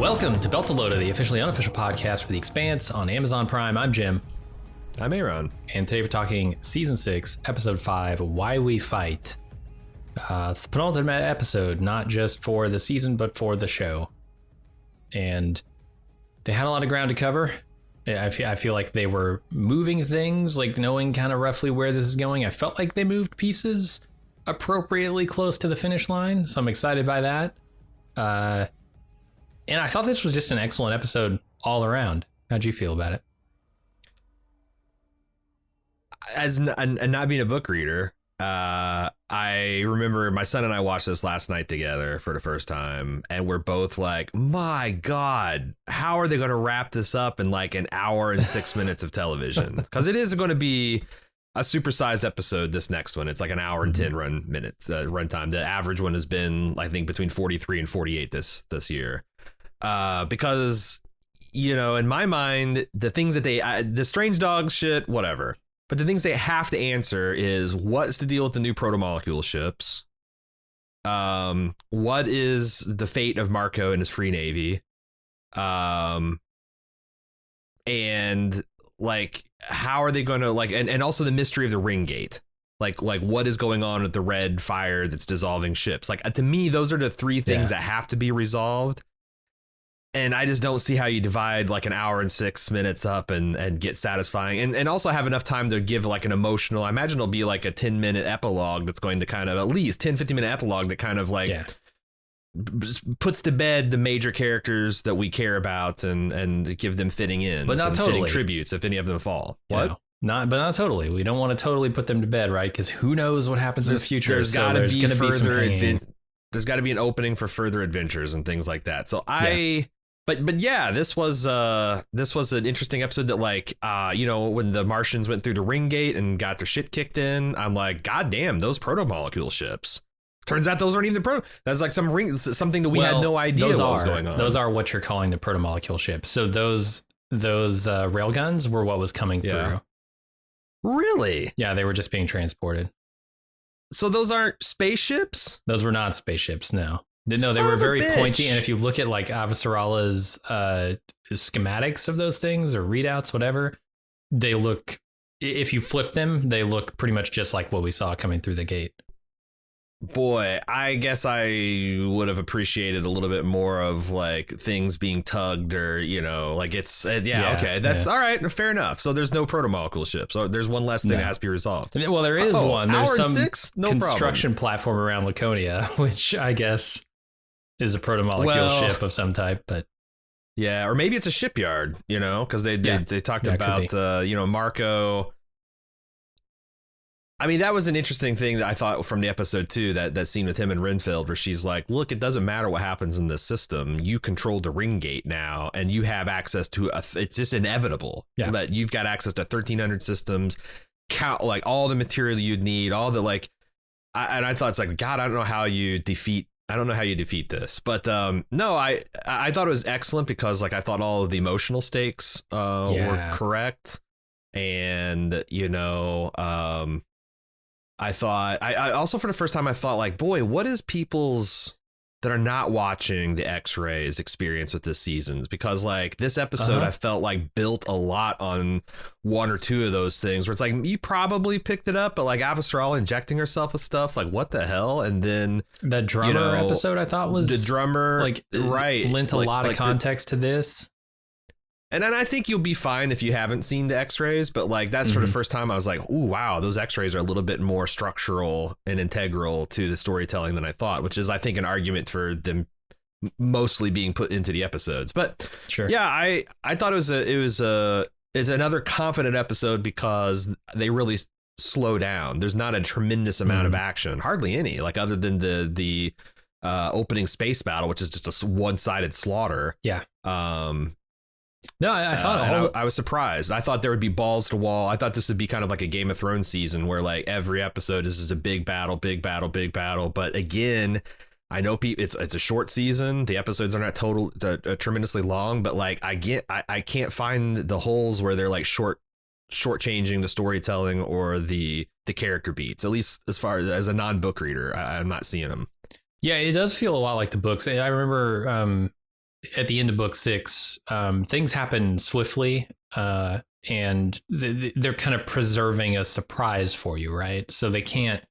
Welcome to Belt to Loda, the officially unofficial podcast for the Expanse on Amazon Prime. I'm Jim. I'm Aaron. And today we're talking Season 6, Episode 5, Why We Fight. It's the penultimate episode, not just for the season, but for the show. And they had a lot of ground to cover. I feel like they were moving things, like knowing kind of roughly where this is going. I felt like they moved pieces appropriately close to the finish line, so I'm excited by that. And I thought this was just an excellent episode all around. How'd you feel about it? And not being a book reader, I remember my son and I watched this last night together for the first time, and we're both like, my God, how are they going to wrap this up in like an hour and 6 minutes of television? Because it is going to be a supersized episode, this next one. It's like an hour and 10 runtime. The average one has been, I think, between 43 and 48 this year. Because, you know, in my mind, the things that the strange dog shit, whatever. But the things they have to answer is what's the deal with the new proto-molecule ships? What is the fate of Marco and his free navy? And like, how are they going to like, and also the mystery of the ring gate. Like what is going on with the red fire that's dissolving ships? Like, to me, those are the three things that have to be resolved. And I just don't see how you divide like an hour and 6 minutes up and get satisfying and also have enough time to give like an emotional. I imagine it'll be like a 10-minute epilogue that's going to kind of at least 10-15-minute epilogue that kind of like puts to bed the major characters that we care about and give them fitting in, but not totally fitting tributes if any of them fall. What? No, not totally. We don't want to totally put them to bed, right? Because who knows what happens in the future. There's got to be further. There's got to be an opening for further adventures and things like that. So But yeah, this was an interesting episode that like, you know, when the Martians went through the ring gate and got their shit kicked in, I'm like, God damn, those proto-molecule ships. Turns out those aren't even that's like something that we had no idea what was going on. Those are what you're calling the proto-molecule ships. So those railguns were what was coming through. Really? Yeah, they were just being transported. So those aren't spaceships? Those were not spaceships, no. No, they were very pointy, and if you look at like Avasarala's schematics of those things or readouts, whatever, they look, if you flip them, they look pretty much just like what we saw coming through the gate. Boy, I guess I would have appreciated a little bit more of like things being tugged or, you know, like it's, okay, that's all right, fair enough. So there's no proto-molecule ship. So there's one less thing that has to be resolved. Well, there is one. There's some 6? No construction platform around Laconia, which I guess is a proto-molecule ship of some type, but yeah, or maybe it's a shipyard, you know, because they talked about you know, Marco. I mean, that was an interesting thing that I thought from the episode too, that scene with him and Renfield where she's like, look, it doesn't matter what happens in this system, you control the ring gate now and you have access to it's just inevitable that you've got access to 1,300 systems, count like all the material you'd need, all the like, and I thought it's like, God, I don't know how you defeat this, but no, I thought it was excellent because like I thought all of the emotional stakes were correct, and you know, I thought I also for the first time I thought like, boy, what is people's that are not watching the X-Rays experience with this seasons, because like this episode I felt like built a lot on one or two of those things where it's like you probably picked it up, but like Avasarala injecting herself with stuff like what the hell, and then that drummer episode I thought was the drummer like lent a lot of context to this. And then I think you'll be fine if you haven't seen the X-Rays, but like that's for the first time I was like, ooh, wow, those X-Rays are a little bit more structural and integral to the storytelling than I thought, which is, I think, an argument for them mostly being put into the episodes. But yeah, I thought it's another confident episode because they really slow down. There's not a tremendous amount of action, hardly any, like other than the opening space battle, which is just a one-sided slaughter. Yeah. No, I thought I was surprised. I thought there would be balls to wall. I thought this would be kind of like a Game of Thrones season where like every episode is a big battle. But again, I know it's a short season. The episodes are not tremendously long, but like I can't find the holes where they're like shortchanging the storytelling or the character beats. At least as far as a non-book reader, I'm not seeing them. Yeah, it does feel a lot like the books. I remember at the end of book 6, things happen swiftly, and they're kind of preserving a surprise for you, right? So they can't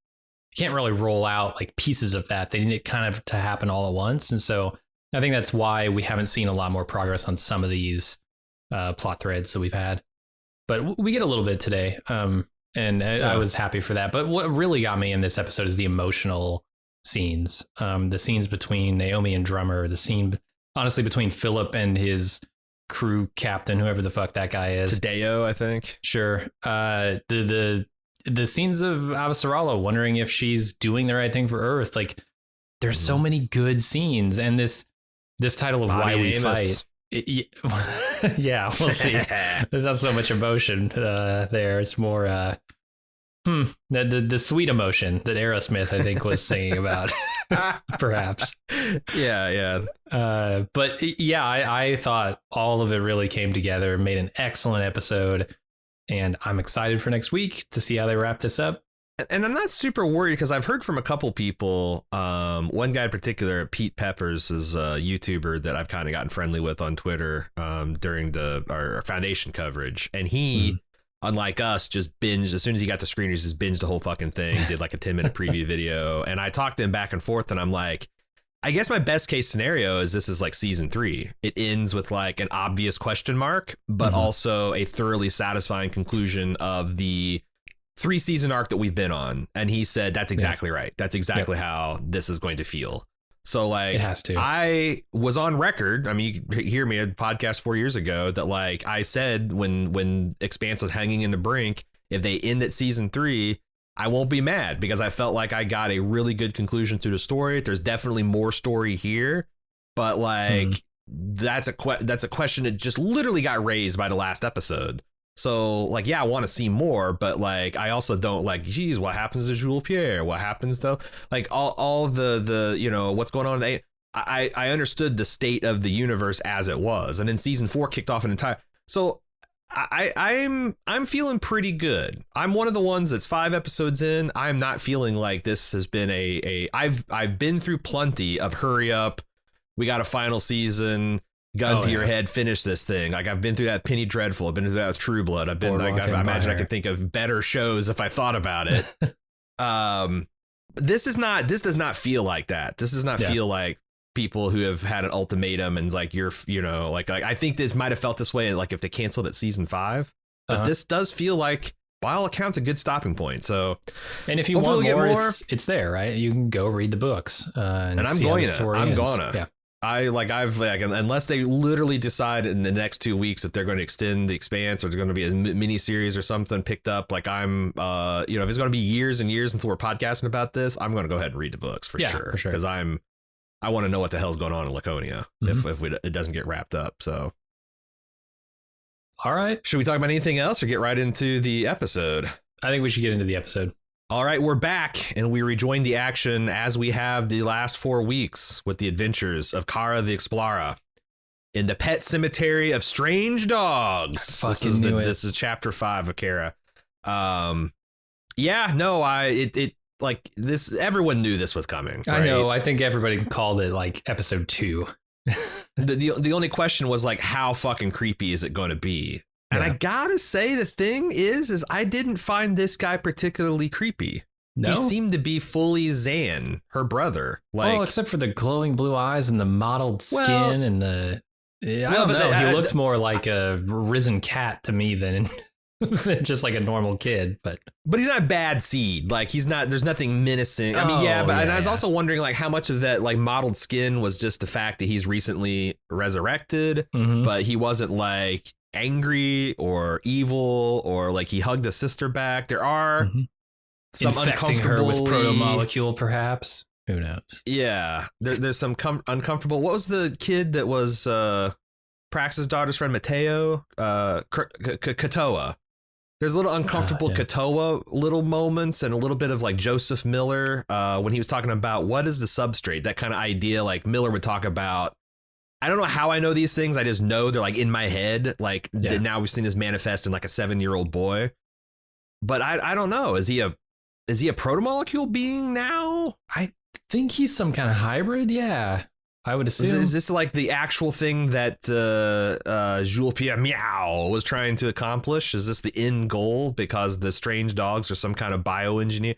really roll out like pieces of that. They need it kind of to happen all at once. And so I think that's why we haven't seen a lot more progress on some of these plot threads that we've had. But we get a little bit today, and I was happy for that. But what really got me in this episode is the emotional scenes, the scenes between Naomi and Drummer, the scene, honestly, between Filip and his crew captain, whoever the fuck that guy is. Tadeo, I think. Sure. The scenes of Avasarala wondering if she's doing the right thing for Earth. Like, there's so many good scenes, and this title of Why We Fight. Yeah, we'll see. There's not so much emotion there. It's more the sweet emotion that Aerosmith, I think, was singing about, perhaps. Yeah. But yeah, I thought all of it really came together, made an excellent episode, and I'm excited for next week to see how they wrap this up. And I'm not super worried because I've heard from a couple people. One guy in particular, Pete Peppers, is a YouTuber that I've kind of gotten friendly with on Twitter during our Foundation coverage. And he, unlike us, just binged as soon as he got to screeners, just binged the whole fucking thing, did like a 10-minute preview video. And I talked to him back and forth, and I'm like, I guess my best case scenario is this is like season 3. It ends with like an obvious question mark, but also a thoroughly satisfying conclusion of the 3-season arc that we've been on. And he said, that's exactly right. That's exactly how this is going to feel. So like, it has to. I was on record. I mean, you hear me a podcast 4 years ago that like I said, when Expanse was hanging in the brink, if they end at season 3, I won't be mad because I felt like I got a really good conclusion to the story. There's definitely more story here, but like, that's a question that just literally got raised by the last episode. So like, yeah, I want to see more, but like, I also don't like, geez, what happens to Jules Pierre? What happens to like all the, you know, what's going on? I understood the state of the universe as it was. And then season 4 kicked off an entire, so I'm feeling pretty good. I'm one of the ones that's 5 episodes in. I'm not feeling like this has been I've been through plenty of hurry up. We got a final season. Gun to your head, finish this thing. Like I've been through that Penny Dreadful. I've been through that with True Blood. I've been like, I imagine I could think of better shows if I thought about it. This does not feel like that. This does not feel like people who have had an ultimatum and like you're, you know, like I think this might have felt this way like if they canceled at season 5, but this does feel like by all accounts a good stopping point. So, and if you want more, it's there, right? You can go read the books. And I'm gonna. Yeah. Unless they literally decide in the next 2 weeks that they're going to extend the Expanse or there's going to be a mini series or something picked up, like I'm, if it's going to be years and years until we're podcasting about this, I'm going to go ahead and read the books for sure. Because I want to know what the hell's going on in Laconia if it doesn't get wrapped up. So, all right, should we talk about anything else or get right into the episode? I think we should get into the episode. All right, we're back, and we rejoin the action as we have the last 4 weeks with the adventures of Kara the Explorer in the pet cemetery of strange dogs. This is chapter 5 of Kara. Everyone knew this was coming. Right? I know. I think everybody called it like episode 2. The only question was like, how fucking creepy is it going to be? And I gotta say, the thing is I didn't find this guy particularly creepy. No? He seemed to be fully Zan, her brother. Like, except for the glowing blue eyes and the mottled skin and the... I don't know. He looked more like a risen cat to me than just like a normal kid. But he's not bad seed. Like, he's not... There's nothing menacing. I mean, and I was also wondering like how much of that like mottled skin was just the fact that he's recently resurrected, but he wasn't like angry or evil or like he hugged a sister back. There are some infecting her with proto-molecule, perhaps. Who knows? Yeah, there's some uncomfortable. What was the kid that was Prax's daughter's friend, Mateo? Katoa. There's a little uncomfortable Katoa little moments and a little bit of like Joseph Miller when he was talking about what is the substrate, that kind of idea. Like Miller would talk about, I don't know how I know these things. I just know they're like in my head. Like now we've seen this manifest in like a 7-year-old boy. But I don't know. Is he a protomolecule being now? I think he's some kind of hybrid. Yeah. I would assume. Is this like the actual thing that Jules Pierre Meow was trying to accomplish? Is this the end goal because the strange dogs are some kind of bioengineer?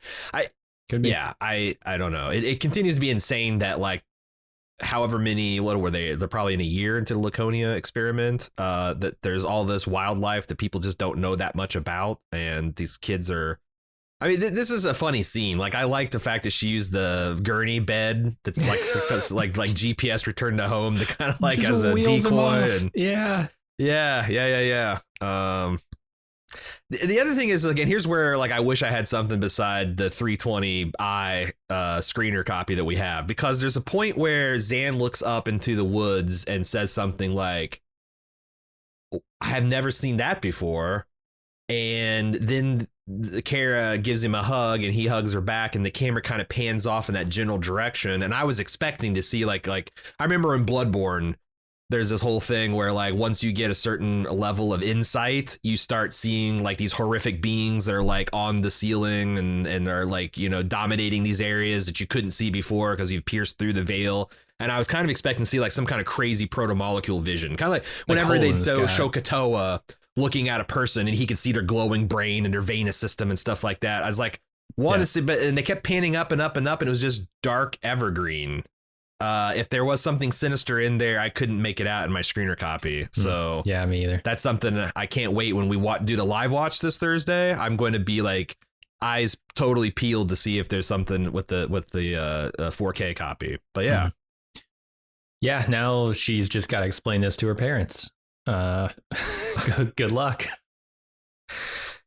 Could be. Yeah, I don't know. It continues to be insane that like however many, what were they? They're probably in a year into the Laconia experiment. That there's all this wildlife that people just don't know that much about, and these kids are. I mean, this is a funny scene. Like, I like the fact that she used the gurney bed that's like supposed to, like GPS return to home to kind of like Just as a wheels them decoy. off. And Yeah. The other thing is, again, here's where like I wish I had something beside the 320i screener copy that we have, because there's a point where Zan looks up into the woods and says something like, "I have never seen that before," and then Kara gives him a hug and he hugs her back, and the camera kind of pans off in that general direction. And I was expecting to see like I remember in Bloodborne, there's this whole thing where like once you get a certain level of insight, you start seeing like these horrific beings that are like on the ceiling and are like, you know, dominating these areas that you couldn't see before because you've pierced through the veil. And I was kind of expecting to see like some kind of crazy proto-molecule vision, kind of like whenever they'd show Katoa looking at a person and he could see their glowing brain and their venous system and stuff like that. I was like, to see, but and they kept panning up and up and up, and it was just dark evergreen. If there was something sinister in there, I couldn't make it out in my screener copy. So yeah, me either. That's something I can't wait when we do the live watch this Thursday. I'm going to be like eyes totally peeled to see if there's something with the 4K copy. But yeah. Yeah, now she's just got to explain this to her parents. Good luck.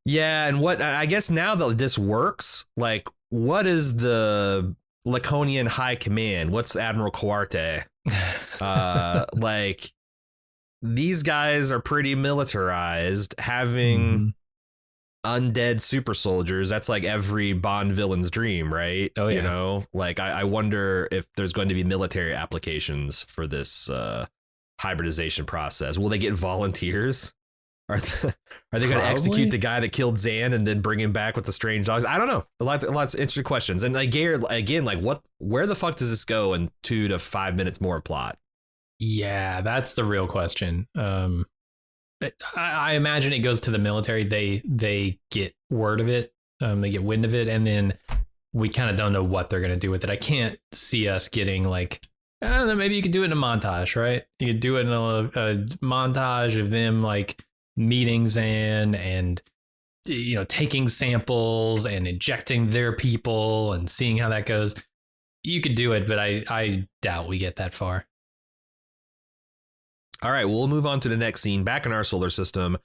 Yeah, and what I guess now that this works, like, what is the Laconian High Command? What's Admiral Coarte? Like, these guys are pretty militarized, having undead super soldiers. That's like every Bond villain's dream, right? Oh yeah. You know, like I wonder if there's going to be military applications for this hybridization process. Will they get volunteers? Are they going to execute the guy that killed Zan and then bring him back with the strange dogs? I don't know. Lots of interesting questions. And like, again, like where the fuck does this go in 2 to 5 minutes more of plot? Yeah, that's the real question. I imagine it goes to the military. They get word of it. They get wind of it, and then we kind of don't know what they're going to do with it. I can't see us getting like, I don't know, maybe you could do it in a montage, right? You could do it in a montage of them like meeting Zan and, you know, taking samples and injecting their people and seeing how that goes. You could do it, but I doubt we get that far. All right, we'll move on to the next scene. Back in our solar system,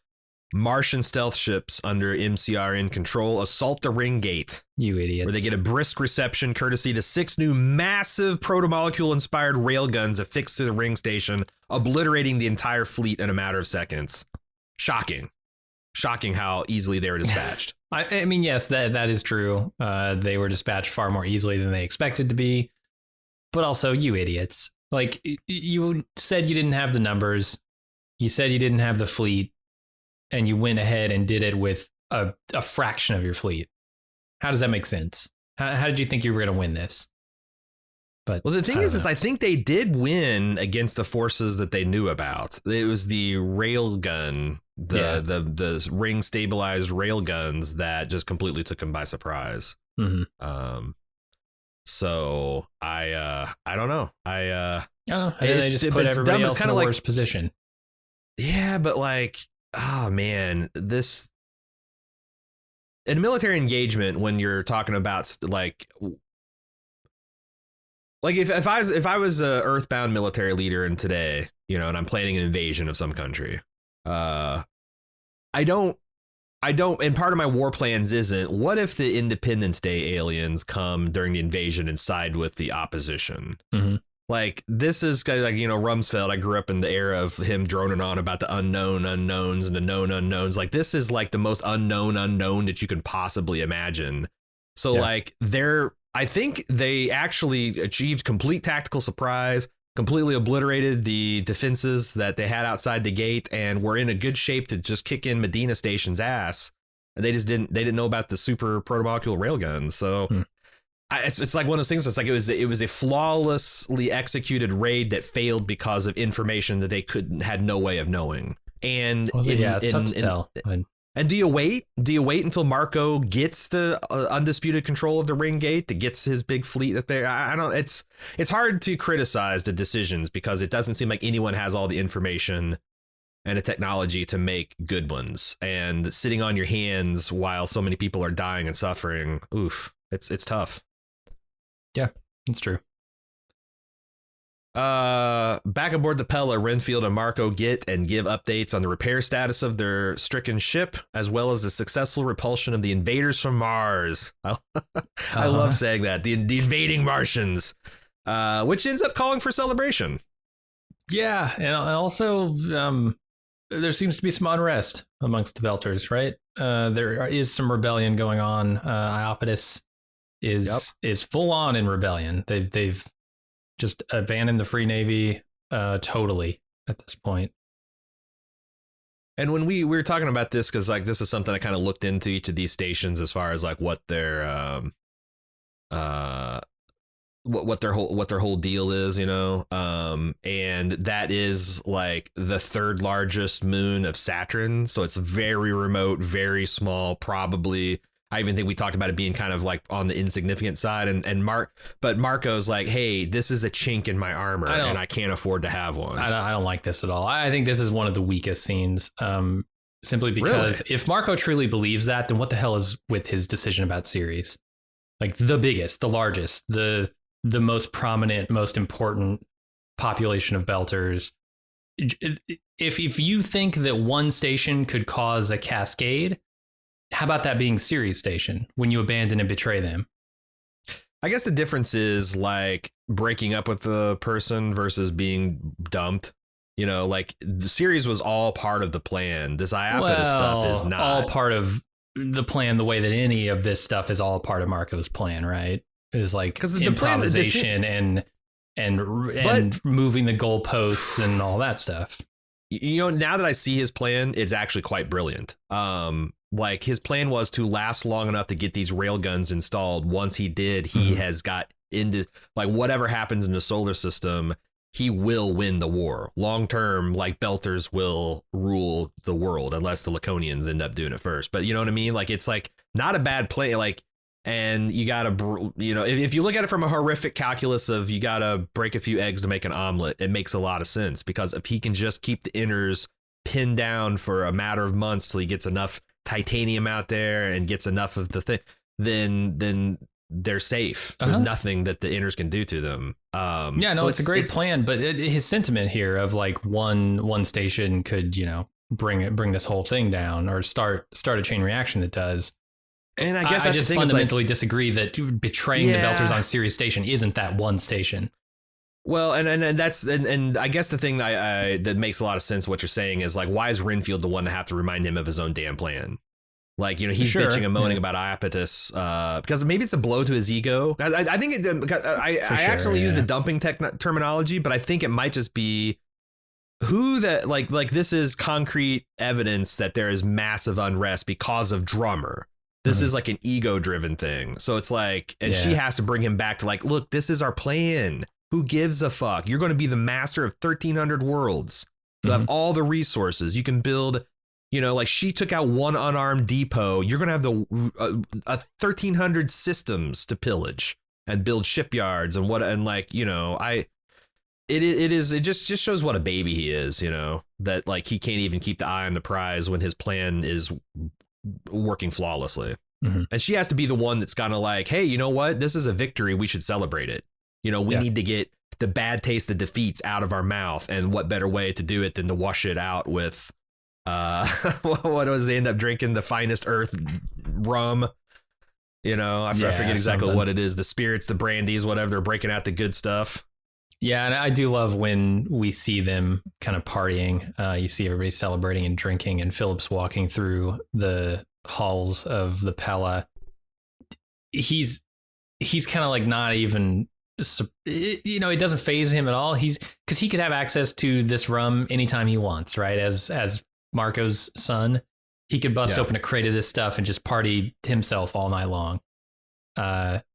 Martian stealth ships under MCRN control assault the ring gate. You idiots. Where they get a brisk reception courtesy to 6 new massive protomolecule-inspired railguns affixed to the ring station, obliterating the entire fleet in a matter of seconds. Shocking how easily they were dispatched. I mean, yes, that is true. They were dispatched far more easily than they expected to be. But also, you idiots. Like, you said you didn't have the numbers. You said you didn't have the fleet. And you went ahead and did it with a fraction of your fleet. How does that make sense? How did you think you were going to win this? But well, the thing is I think they did win against the forces that they knew about. It was the railgun, the ring stabilized railguns that just completely took them by surprise. Mm-hmm. So I don't know. I don't know. And then they just put everybody else in a worse position. Yeah, but like, oh man, this in military engagement, when you're talking about like if I was a earthbound military leader in today, you know, and I'm planning an invasion of some country, I don't, and part of my war plans isn't, what if the Independence Day aliens come during the invasion and side with the opposition? Mm-hmm. Like, this is kind of like, you know, Rumsfeld, I grew up in the era of him droning on about the unknown unknowns and the known unknowns. Like, this is like the most unknown that you can possibly imagine. So like I think they actually achieved complete tactical surprise, completely obliterated the defenses that they had outside the gate, and were in a good shape to just kick in Medina Station's ass. And they didn't know about the super protomolecule railguns. So It's like one of those things. It's like it was a flawlessly executed raid that failed because of information that they had no way of knowing. And it's tough to tell. And do you wait? Do you wait until Marco gets the undisputed control of the ring gate, that gets his big fleet up there? I don't. It's hard to criticize the decisions because it doesn't seem like anyone has all the information and the technology to make good ones. And sitting on your hands while so many people are dying and suffering, oof, it's tough. Yeah, it's true. Back aboard the Pella, Renfield and Marco give updates on the repair status of their stricken ship, as well as the successful repulsion of the invaders from Mars. I love saying that, the invading Martians, which ends up calling for celebration. Yeah, and also there seems to be some unrest amongst the Belters, right? There is some rebellion going on. Iapetus is full on in rebellion. They've just abandoned the Free Navy totally at this point. And when we were talking about this, because like this is something I kind of looked into each of these stations as far as like what their what their whole deal is, you know, and that is like the third largest moon of Saturn, so it's very remote, very small, probably. I even think we talked about it being kind of like on the insignificant side, but Marco's like, hey, this is a chink in my armor and I can't afford to have one. I don't like this at all. I think this is one of the weakest scenes, simply because if Marco truly believes that, then what the hell is with his decision about Ceres? Like the biggest, the largest, the most prominent, most important population of Belters. If you think that one station could cause a cascade, how about that being Ceres Station when you abandon and betray them? I guess the difference is like breaking up with the person versus being dumped. You know, like the Ceres was all part of the plan. This Iapetus stuff is not all part of the plan. The way that any of this stuff is all part of Marco's plan, right? Is like because the improvisation and moving the goalposts and all that stuff. You know, now that I see his plan, it's actually quite brilliant. Like his plan was to last long enough to get these railguns installed. Once he did, he has got into like whatever happens in the solar system, he will win the war. Long term, like Belters will rule the world unless the Laconians end up doing it first. But you know what I mean? Like it's like not a bad play. Like, and you gotta, you know, if you look at it from a horrific calculus of you gotta break a few eggs to make an omelet, it makes a lot of sense because if he can just keep the inners pinned down for a matter of months till he gets enough titanium out there and gets enough of the thing, then they're safe. There's nothing that the inners can do to them. It's a great plan, but his sentiment here of like one station could, you know, bring this whole thing down or start a chain reaction that does. And I guess I just fundamentally disagree that betraying the Belters on Ceres Station isn't that one station. Well, and that's and I guess the thing that makes a lot of sense what you're saying is like, why is Renfield the one to have to remind him of his own damn plan? Like, you know, he's bitching and moaning about Iapetus because maybe it's a blow to his ego. I think I actually used a dumping terminology, but I think it might just be like this is concrete evidence that there is massive unrest because of Drummer. This is like an ego driven thing. So it's like, and she has to bring him back to like, look, this is our plan. Who gives a fuck? You're going to be the master of 1,300 worlds. You have all the resources. You can build, you know, like she took out one unarmed depot. You're going to have 1,300 systems to pillage and build shipyards and like, you know, it just shows what a baby he is, you know, that like he can't even keep the eye on the prize when his plan is working flawlessly. And she has to be the one that's gonna like, hey, you know what? This is a victory. We should celebrate it. You know, we need to get the bad taste of defeats out of our mouth. And what better way to do it than to wash it out with, what was they end up drinking? The finest earth rum. You know, I forget exactly what it is. The spirits, the brandies, whatever. They're breaking out the good stuff. Yeah, and I do love when we see them kind of partying. You see everybody celebrating and drinking, and Filip's walking through the halls of the Pella. He's kind of like not even, you know, it doesn't faze him at all. Because he could have access to this rum anytime he wants, right? As Marco's son, he could bust open a crate of this stuff and just party himself all night long.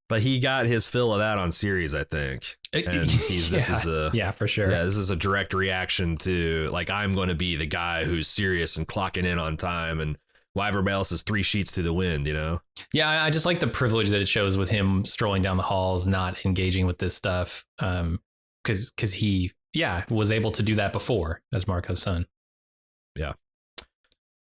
But he got his fill of that on series, I think. And this is for sure. Yeah, this is a direct reaction to like, I'm going to be the guy who's serious and clocking in on time, and while everybody else is 3 sheets to the wind, you know? Yeah, I just like the privilege that it shows with him strolling down the halls, not engaging with this stuff. Because he was able to do that before as Marco's son. Yeah.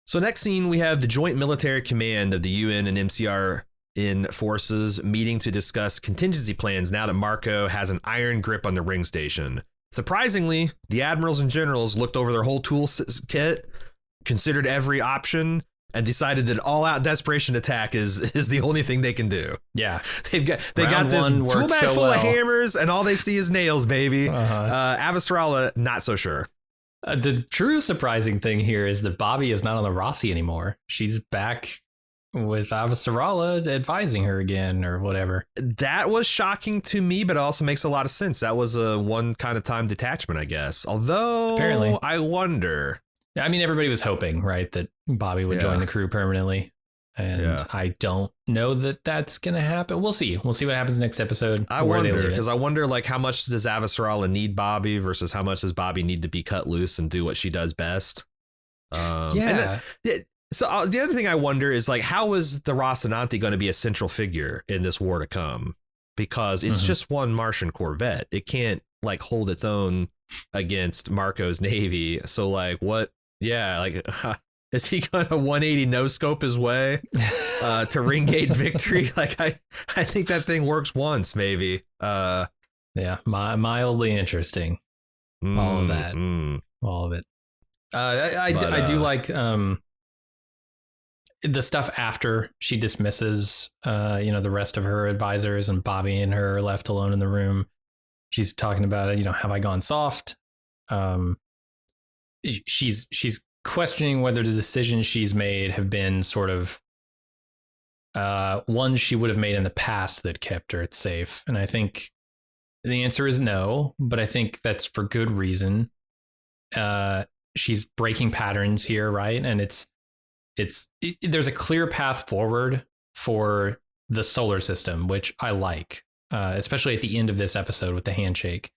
So next scene, we have the Joint Military Command of the UN and MCR in forces meeting to discuss contingency plans now that Marco has an iron grip on the ring station. Surprisingly, the admirals and generals looked over their whole tool kit, considered every option, and decided that all-out desperation attack is the only thing they can do. Yeah, they got this tool bag full of hammers, and all they see is nails, baby. Avasarala, not so sure. The true surprising thing here is that Bobby is not on the Rossi anymore. She's back with Avasarala advising her again or whatever. That was shocking to me, but it also makes a lot of sense. That was a one kind of time detachment, I guess. Although, apparently, I wonder. I mean, everybody was hoping, right, that Bobby would join the crew permanently. And I don't know that that's going to happen. We'll see. We'll see what happens next episode. I wonder, because I wonder, like, how much does Avasarala need Bobby versus how much does Bobby need to be cut loose and do what she does best? So the other thing I wonder is, like, how is the Rocinante going to be a central figure in this war to come? Because it's just one Martian corvette. It can't, like, hold its own against Marco's Navy. So, like, what? Yeah, like, is he going to 180 no scope his way to ring gate victory? Like, I think that thing works once, maybe. Mildly interesting. All of that. All of it. I do like the stuff after she dismisses, the rest of her advisors, and Bobby and her are left alone in the room. She's talking about it. Have I gone soft? She's questioning whether the decisions she's made have been sort of ones she would have made in the past that kept her safe. And I think the answer is no, but I think that's for good reason. She's breaking patterns here, right? And there's a clear path forward for the solar system, which I like, especially at the end of this episode with the handshake.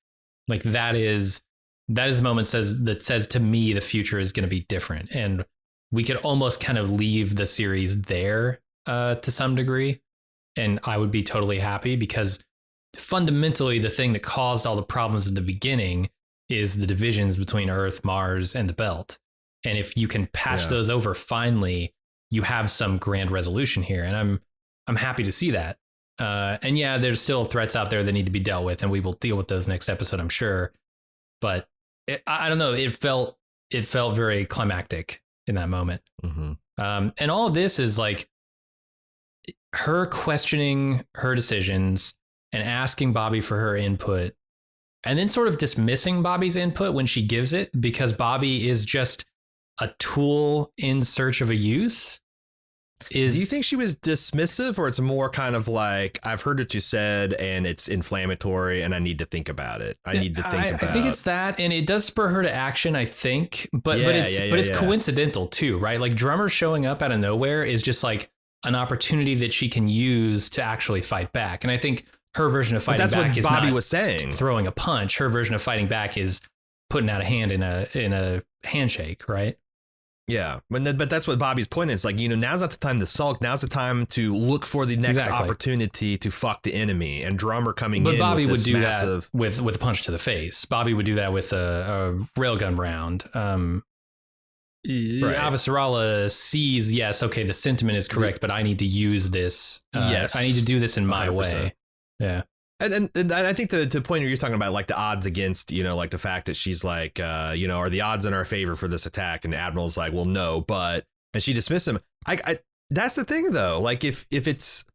Like that is the moment that says to me the future is going to be different, and we could almost kind of leave the series there to some degree, and I would be totally happy, because fundamentally the thing that caused all the problems at the beginning is the divisions between Earth, Mars, and the Belt. And if you can patch those over finally, you have some grand resolution here, and I'm happy to see that. And there's still threats out there that need to be dealt with, and we will deal with those next episode, I'm sure. But I don't know. It felt very climactic in that moment. And all of this is like her questioning her decisions and asking Bobby for her input, and then sort of dismissing Bobby's input when she gives it, because Bobby is just a tool in search of a use. Do you think she was dismissive, or it's more kind of like, I've heard what you said and it's inflammatory and I need to think about it? I think it's that, and it does spur her to action, I think, but it's coincidental too, right? Like Drummer showing up out of nowhere is just like an opportunity that she can use to actually fight back. And I think her version of fighting back is Bobby was saying throwing a punch. Her version of fighting back is putting out a hand in a handshake, right? Yeah, but that's what Bobby's point is. Like, now's not the time to sulk. Now's the time to look for the next opportunity to fuck the enemy. And Drummer coming in. But Bobby would do that with a punch to the face. Bobby would do that with a railgun round. Avasarala sees, yes, okay, the sentiment is correct, but I need to use this. I need to do this in my 100%. Way. Yeah. And I think the point you're talking about, like the odds against, like the fact that she's like, are the odds in our favor for this attack? And the Admiral's like, well, no, and she dismissed him. I that's the thing, though. Like if it's,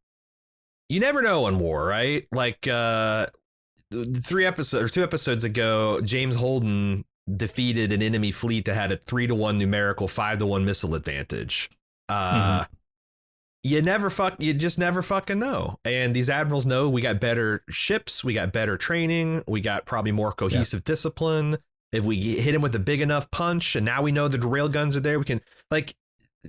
you never know in war, right? Like 2 episodes ago, James Holden defeated an enemy fleet that had a 3-1 numerical, 5-1 missile advantage. You just never fucking know. And these admirals know we got better ships, we got better training, we got probably more cohesive discipline. If we hit him with a big enough punch, and now we know the rail guns are there, we can, like,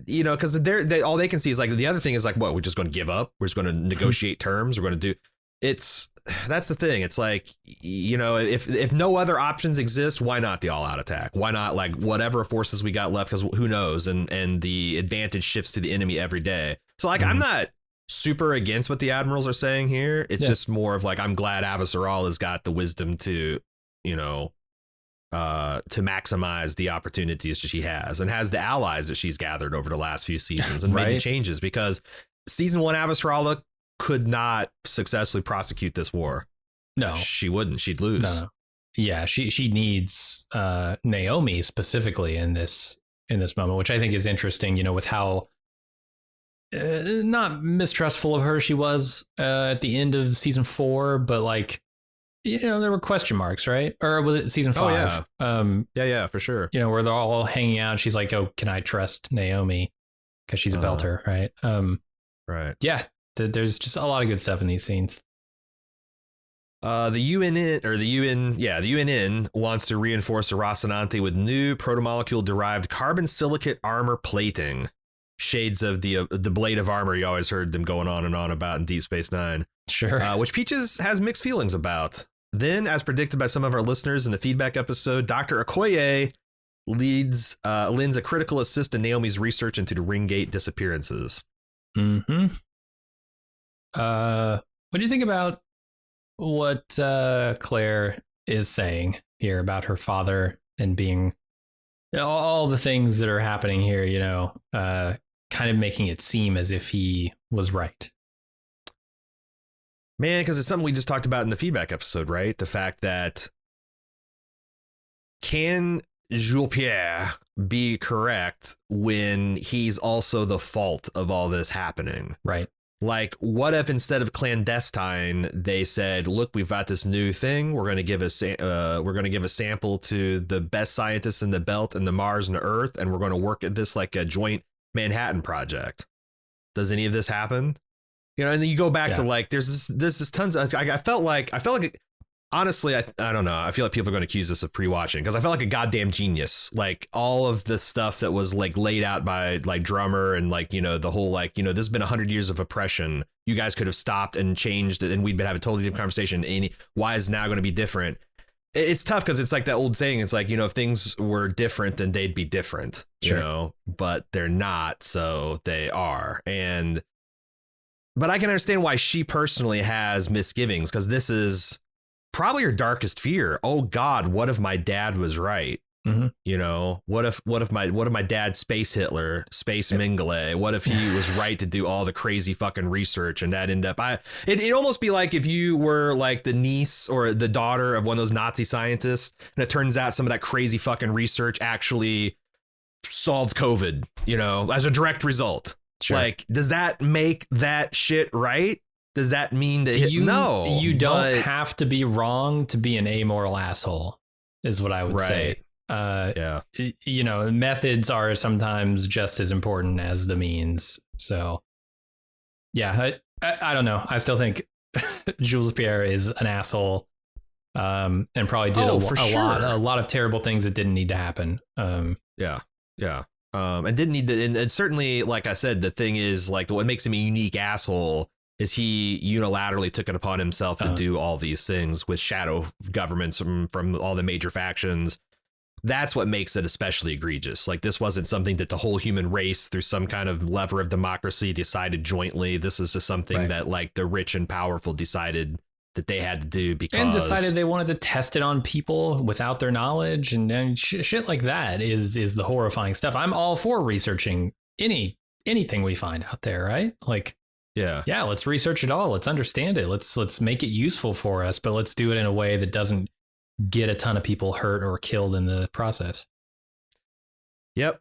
because they all they can see is like the other thing is like, what, we're just going to give up. We're just going to negotiate terms. We're going to do. That's the thing. It's like, if no other options exist, why not the all out attack? Why not like whatever forces we got left? Because who knows? And the advantage shifts to the enemy every day. So like, I'm not super against what the admirals are saying here. It's just more of like, I'm glad Avasarala has got the wisdom to, to maximize the opportunities that she has and has the allies that she's gathered over the last few seasons and made the changes, because season 1 Avasarala could not successfully prosecute this war. No, she wouldn't. She'd lose. No. Yeah, she needs Naomi specifically in this moment, which I think is interesting. With how not mistrustful of her she was at the end of season 4, but like, there were question marks, right? Or was it season 5? Oh yeah, yeah, for sure. Where they're all hanging out. And she's like, "Oh, can I trust Naomi?" Because she's a belter, right? Right. Yeah. There's just a lot of good stuff in these scenes. The UNN wants to reinforce Rocinante with new protomolecule-derived carbon silicate armor plating. Shades of the blade of armor you always heard them going on and on about in Deep Space Nine. Sure. Which Peaches has mixed feelings about. Then, as predicted by some of our listeners in the feedback episode, Dr. Okoye lends a critical assist in Naomi's research into the Ringgate disappearances. Mm-hmm. What do you think about what Claire is saying here about her father and being all the things that are happening here, kind of making it seem as if he was right? Man, because it's something we just talked about in the feedback episode, right? The fact that can Jules Pierre be correct when he's also the fault of all this happening? Right. Like, what if instead of clandestine, they said, "Look, we've got this new thing. We're going to give a sample to the best scientists in the Belt and the Mars and the Earth, and we're going to work at this like a joint Manhattan project." Does any of this happen? And then you go back to like, there's this tons of. I felt like honestly, I don't know. I feel like people are going to accuse us of pre-watching because I felt like a goddamn genius. Like all of the stuff that was like laid out by like Drummer and like, the whole like, this has been 100 years of oppression. You guys could have stopped and changed it and we'd been having a totally different conversation. And why is it now going to be different? It's tough because it's like that old saying. It's like, if things were different, then they'd be different, but they're not. So they are. But I can understand why she personally has misgivings because this is probably her darkest fear. Oh God, what if my dad was right? Mm-hmm. What if my dad, Space Hitler, Space Mengele, what if he was right to do all the crazy fucking research and that end up, it'd almost be like if you were like the niece or the daughter of one of those Nazi scientists and it turns out some of that crazy fucking research actually solved COVID, as a direct result. Sure. Like, does that make that shit right? Does that mean that you don't have to be wrong to be an amoral asshole is what I would say. Methods are sometimes just as important as the means. So yeah, I don't know. I still think Jules Pierre is an asshole and probably did a lot of terrible things that didn't need to happen. And didn't need to. And certainly, like I said, the thing is like what makes him a unique asshole is he unilaterally took it upon himself to do all these things with shadow governments from all the major factions. That's what makes it especially egregious. Like this wasn't something that the whole human race through some kind of lever of democracy decided jointly. This is just something that like the rich and powerful decided that they had to do and decided they wanted to test it on people without their knowledge and shit like that is the horrifying stuff. I'm all for researching anything we find out there, right? Like, yeah, let's research it all. Let's understand it. Let's make it useful for us, but let's do it in a way that doesn't get a ton of people hurt or killed in the process. Yep.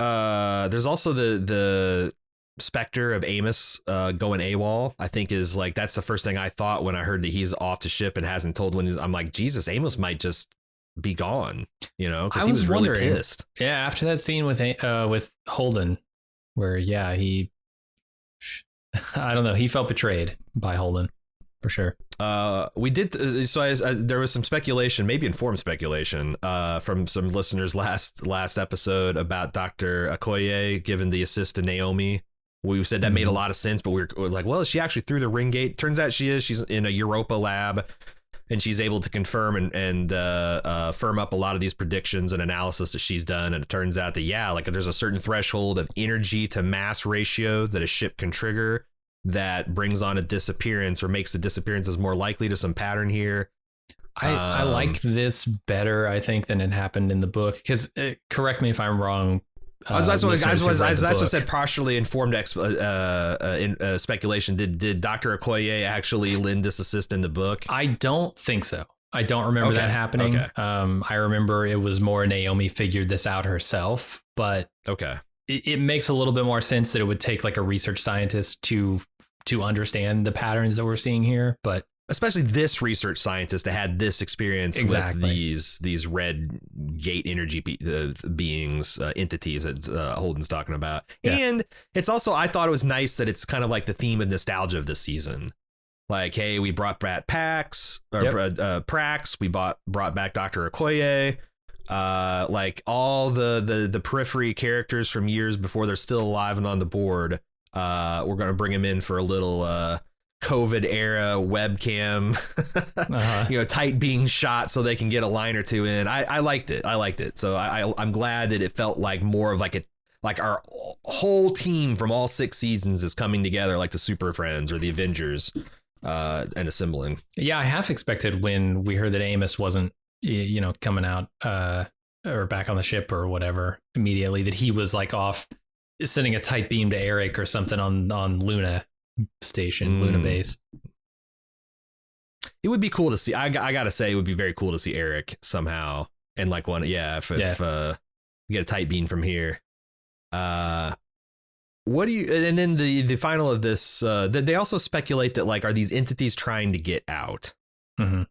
There's also the Specter of Amos going AWOL, I think is like, that's the first thing I thought when I heard that he's off the ship and hasn't told when I'm like, Jesus, Amos might just be gone, because he was really pissed. Yeah, after that scene with Holden, where he I don't know, he felt betrayed by Holden for sure. We did. There was some speculation, maybe informed speculation, from some listeners last episode about Dr. Okoye giving the assist to Naomi. We said that made a lot of sense, but we were like, well, is she actually through the ring gate? Turns out she is. She's in a Europa lab, and she's able to confirm and firm up a lot of these predictions and analysis that she's done. And it turns out that, yeah, like there's a certain threshold of energy to mass ratio that a ship can trigger that brings on a disappearance or makes the disappearances more likely to some pattern here. I like this better, I think, than it happened in the book. Because correct me if I'm wrong. That's what said partially informed speculation. Did Dr. Okoye actually lend this assist in the book? I don't think so. I don't remember that happening. Okay. I remember it was more Naomi figured this out herself, but it makes a little bit more sense that it would take like a research scientist to understand the patterns that we're seeing here. But especially this research scientist that had this experience with these red gate energy beings, entities that Holden's talking about. Yeah. And it's also, I thought it was nice that it's kind of like the theme of nostalgia of this season. Like, hey, we brought back Prax, we brought back Dr. Okoye, like all the periphery characters from years before they're still alive and on the board. We're going to bring them in for a little COVID era webcam, tight being shot so they can get a line or two in. I liked it. So I'm glad that it felt like more of like our whole team from all 6 seasons is coming together, like the Super Friends or the Avengers, and assembling. Yeah, I half expected when we heard that Amos wasn't, coming out or back on the ship or whatever immediately, that he was like off sending a tight beam to Eric or something on Luna station, Luna base. It would be cool to see. I gotta say, it would be very cool to see Eric somehow. And like if you get a tight beam from here. What do you, and then the final of this, they also speculate that like, are these entities trying to get out? Mm-hmm.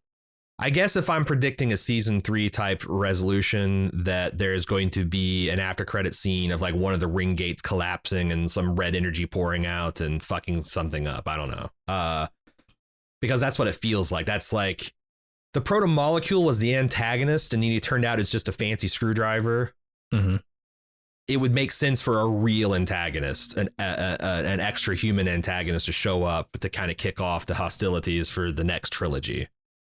I guess if I'm predicting a season 3 type resolution, that there's going to be an after credit scene of like one of the ring gates collapsing and some red energy pouring out and fucking something up. I don't know. Because that's what it feels like. That's like the proto molecule was the antagonist, and then it turned out it's just a fancy screwdriver. Mm-hmm. It would make sense for a real antagonist, an extra human antagonist, to show up to kind of kick off the hostilities for the next trilogy.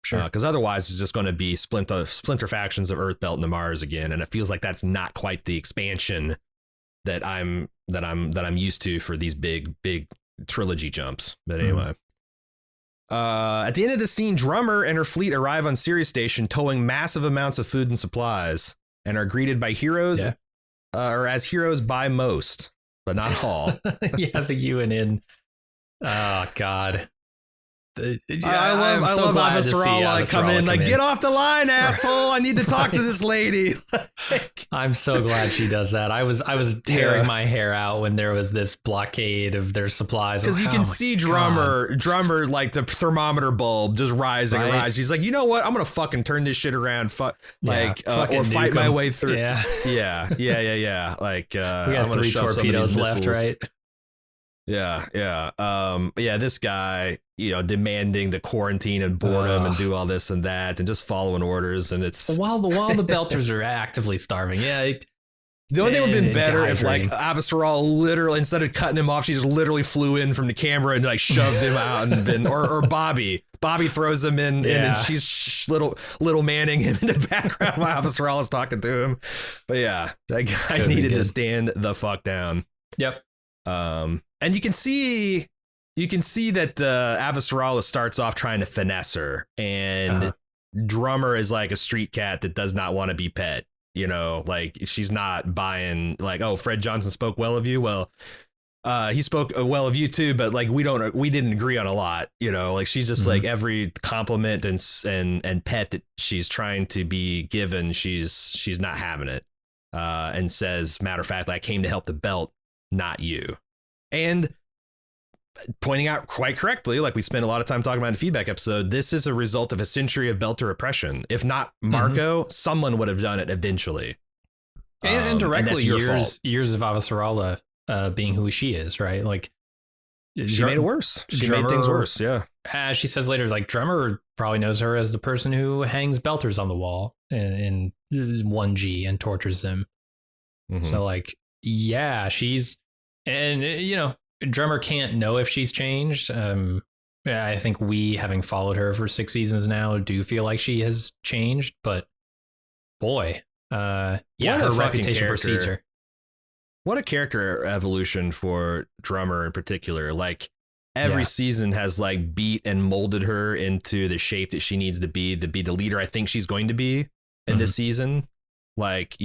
Sure. Because otherwise it's just going to be splinter factions of Earth Belt and Mars again, and it feels like that's not quite the expansion that I'm used to for these big trilogy jumps. But anyway, at the end of the scene, Drummer and her fleet arrive on Sirius Station, towing massive amounts of food and supplies, and are greeted by heroes, or as heroes by most, but not all. Yeah, the UNN. Oh God. I love Avasarala come in like, get off the line, asshole. I need to talk to this lady. I'm so glad she does that. I was tearing my hair out when there was this blockade of their supplies. Because you can see Drummer like the thermometer bulb just rising and rising. She's like, you know what? I'm going to fucking turn this shit around. Or fight my way through. Yeah. Like, we got 3 torpedoes left, right? Yeah. This guy, demanding the quarantine and boredom and do all this and that and just following orders. And it's while the Belters are actively starving. Yeah. The only thing would have been better if like Avasarala literally, instead of cutting him off, she just literally flew in from the camera and like shoved him out and been, or Bobby throws him in and she's little manning him in the background while Avasarala's talking to him. But yeah, that guy needed to stand the fuck down. Yep. And you can see that Avasarala starts off trying to finesse her, and Drummer is like a street cat that does not want to be pet. Like she's not buying like, oh, Fred Johnson spoke well of you. Well, he spoke well of you too, but like we didn't agree on a lot. Like she's just like every compliment and pet that she's trying to be given, she's not having it. And says, matter of fact, I came to help the belt, not you. And pointing out quite correctly, like we spent a lot of time talking about in the feedback episode, this is a result of a century of Belter oppression. If not Marco, someone would have done it eventually. And directly years of Avasarala being who she is, right? Like She made it worse. She made things worse. Yeah. As she says later, like Drummer probably knows her as the person who hangs belters on the wall in 1G and tortures them. Mm-hmm. So like, yeah, Drummer can't know if she's changed. I think we, having followed her for 6 seasons now, do feel like she has changed, but boy, her reputation precedes her. What a character evolution for Drummer in particular. Like every season has like beat and molded her into the shape that she needs to be the leader I think she's going to be in this season. Like,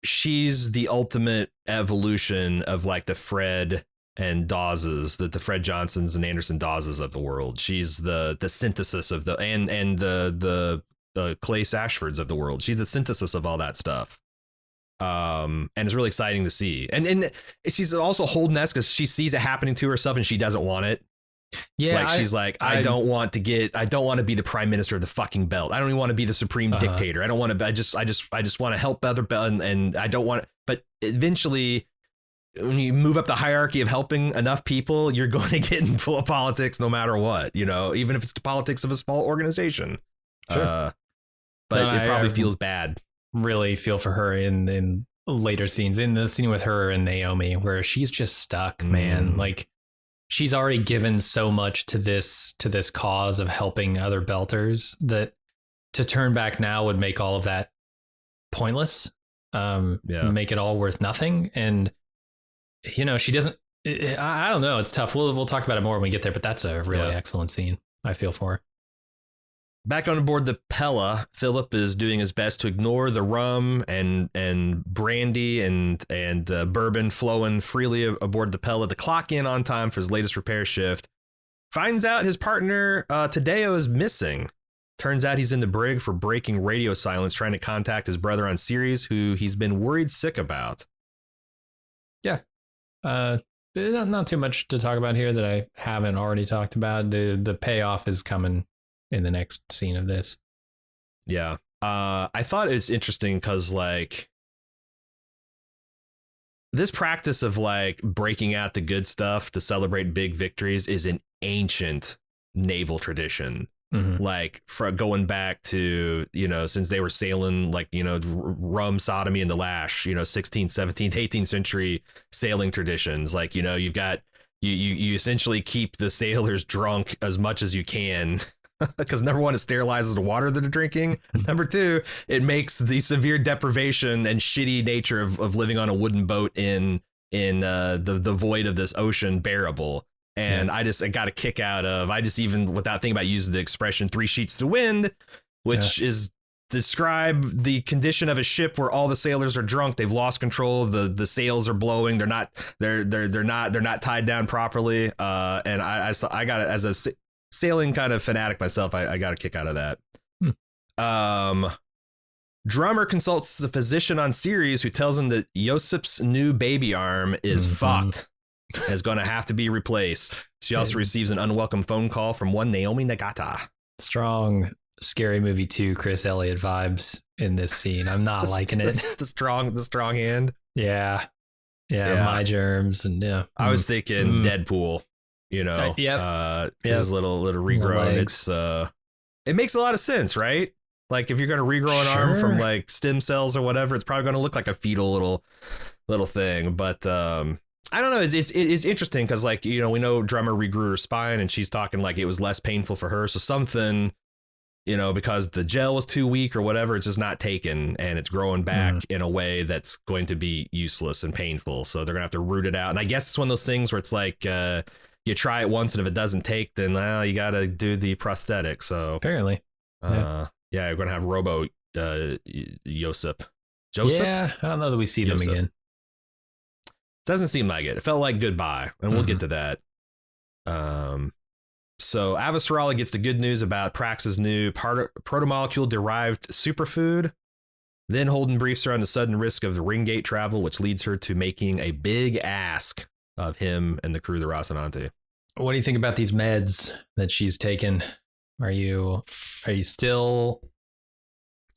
she's the ultimate evolution of like the Fred and Dawes, the Fred Johnsons and Anderson Dawes of the world. She's the synthesis of the Clay Sashfords of the world. She's the synthesis of all that stuff. And it's really exciting to see. And she's also Holden-esque because she sees it happening to herself and she doesn't want it. Yeah, like she's like, I don't want to be the prime minister of the fucking belt. I don't even want to be the supreme dictator. I don't want to. I just want to help other belt, and I don't want. But eventually, when you move up the hierarchy of helping enough people, you're going to get into politics no matter what. Even if it's the politics of a small organization. Sure. But it probably feels bad. Really feel for her in later scenes, in the scene with her and Naomi, where she's just stuck, man. Like she's already given so much to this cause of helping other belters that to turn back now would make all of that pointless, make it all worth nothing. And she doesn't. I don't know. It's tough. We'll talk about it more when we get there. But that's a really excellent scene. I feel for her. Back on board the Pella, Filip is doing his best to ignore the rum and brandy and bourbon flowing freely aboard the Pella to clock in on time for his latest repair shift. Finds out his partner, Tadeo, is missing. Turns out he's in the brig for breaking radio silence, trying to contact his brother on Ceres, who he's been worried sick about. Yeah. Not too much to talk about here that I haven't already talked about. The payoff is coming in the next scene of this. Yeah. I thought it's interesting because like this practice of like breaking out the good stuff to celebrate big victories is an ancient naval tradition. Like going back to, since they were sailing, like, rum, sodomy, and the lash, 16th, 17th, 18th century sailing traditions. Like, you've got you essentially keep the sailors drunk as much as you can. Because number one, it sterilizes the water that they're drinking. Number two, it makes the severe deprivation and shitty nature of living on a wooden boat in the void of this ocean bearable. And I got a kick out of, even without thinking about using the expression 3 sheets to wind, which is describe the condition of a ship where all the sailors are drunk. They've lost control. The sails are blowing. They're not tied down properly. And I got it as a sailing kind of fanatic myself. I got a kick out of that. Drummer consults the physician on Ceres, who tells him that Josip's new baby arm is fucked. Is going to have to be replaced. She also receives an unwelcome phone call from one Naomi Nagata. Strong Scary Movie 2 Chris Elliott vibes in this scene. I'm not liking it. The strong hand. Yeah. My germs and I was thinking Deadpool. His little regrown. It's it makes a lot of sense, right? Like if you're going to regrow an arm from like stem cells or whatever, it's probably going to look like a fetal little thing. But I don't know. It's interesting because like, we know Drummer regrew her spine and she's talking like it was less painful for her. So something, because the gel was too weak or whatever, it's just not taken and it's growing back in a way that's going to be useless and painful. So they're gonna have to root it out. And I guess it's one of those things where it's like you try it once and if it doesn't take, then you got to do the prosthetic. So apparently, you're going to have Robo Josip. Yeah, I don't know that we see them again. Doesn't seem like it. It felt like goodbye, and we'll get to that. So Avasarala gets the good news about Prax's new protomolecule-derived superfood. Then Holden briefs her on the sudden risk of the Ringgate travel, which leads her to making a big ask of him and the crew of the Rocinante. What do you think about these meds that she's taken? Are you still?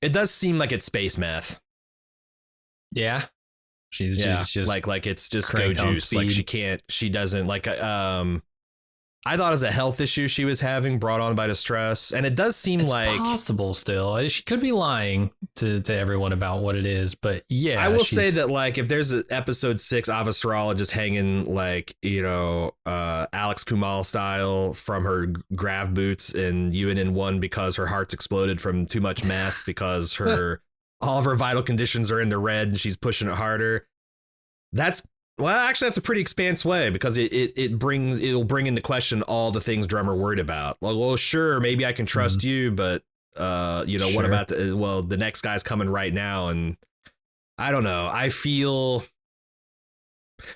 It does seem like it's space meth. Yeah. She's just like it's just go cranked on juice. Like speed. she doesn't like. I thought it was a health issue she was having brought on by distress, and it does seem it's like possible still. She could be lying to everyone about what it is, but yeah, I will say that like if there's an episode 6 Avasarala just hanging like Alex Kumal style from her grav boots in UNN1 because her heart's exploded from too much meth because her all of her vital conditions are in the red and she's pushing it harder. That's a pretty Expanse way because it'll bring into question all the things Drummer worried about. Well, sure, maybe I can trust you, but sure. What about the next guy's coming right now, and I don't know. I feel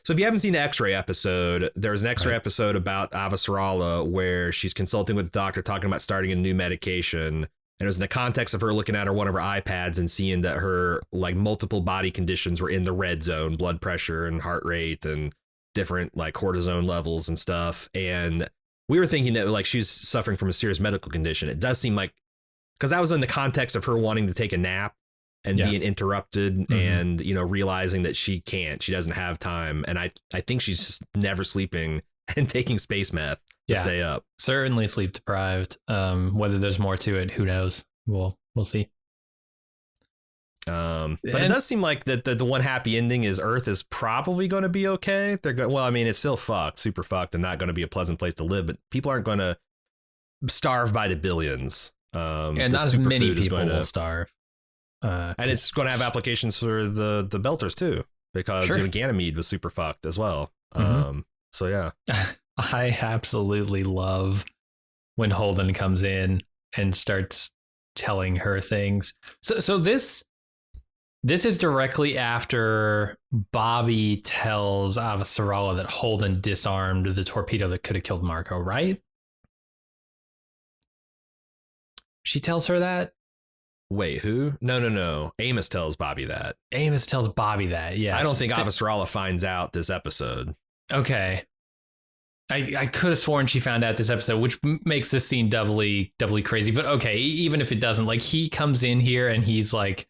so. If you haven't seen the X-ray episode, there's an X-ray episode about Avasarala where she's consulting with the doctor, talking about starting a new medication. And it was in the context of her looking at one of her iPads and seeing that her like multiple body conditions were in the red zone, blood pressure and heart rate and different like cortisone levels and stuff. And we were thinking that like she's suffering from a serious medical condition. It does seem like because that was in the context of her wanting to take a nap and being interrupted and, realizing that she doesn't have time. And I think she's just never sleeping and taking space meth. To stay up. Certainly sleep deprived. Whether there's more to it, who knows? We'll see. But it does seem like that the one happy ending is Earth is probably going to be okay. It's still super fucked and not going to be a pleasant place to live, but people aren't going to starve by the billions. And not as many people will starve. And it's going to have applications for the Belters too, because Ganymede was super fucked as well. So yeah. I absolutely love when Holden comes in and starts telling her things. So this is directly after Bobby tells Avasarala that Holden disarmed the torpedo that could have killed Marco, right? She tells her that? Wait, who? No. Amos tells Bobby that. Amos tells Bobby that, yes. I don't think Avasarala finds out this episode. Okay. I could have sworn she found out this episode, which makes this scene doubly crazy. But okay, even if it doesn't, like he comes in here and he's like,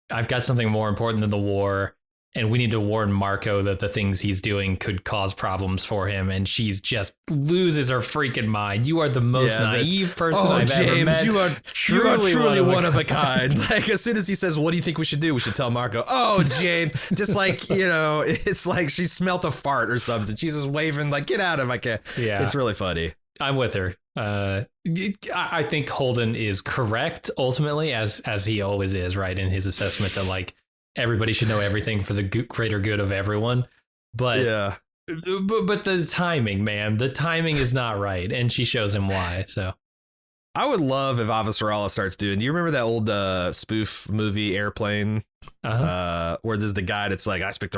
I've got something more important than the war. And we need to warn Marco that the things he's doing could cause problems for him. And she's just loses her freaking mind. You are the most naive person I've ever met. You are truly one of a kind. Like as soon as he says, what do you think we should do? We should tell Marco, oh, James, just like, it's like she smelt a fart or something. She's just waving like, get out of my cat. Yeah. It's really funny. I'm with her. I think Holden is correct ultimately, as he always is, right, in his assessment that like, everybody should know everything for the greater good of everyone. But but the timing, man, the timing is not right. And she shows him why. So I would love if Avasarala starts doing. Do you remember that old spoof movie Airplane? Where there's the guy that's like, I picked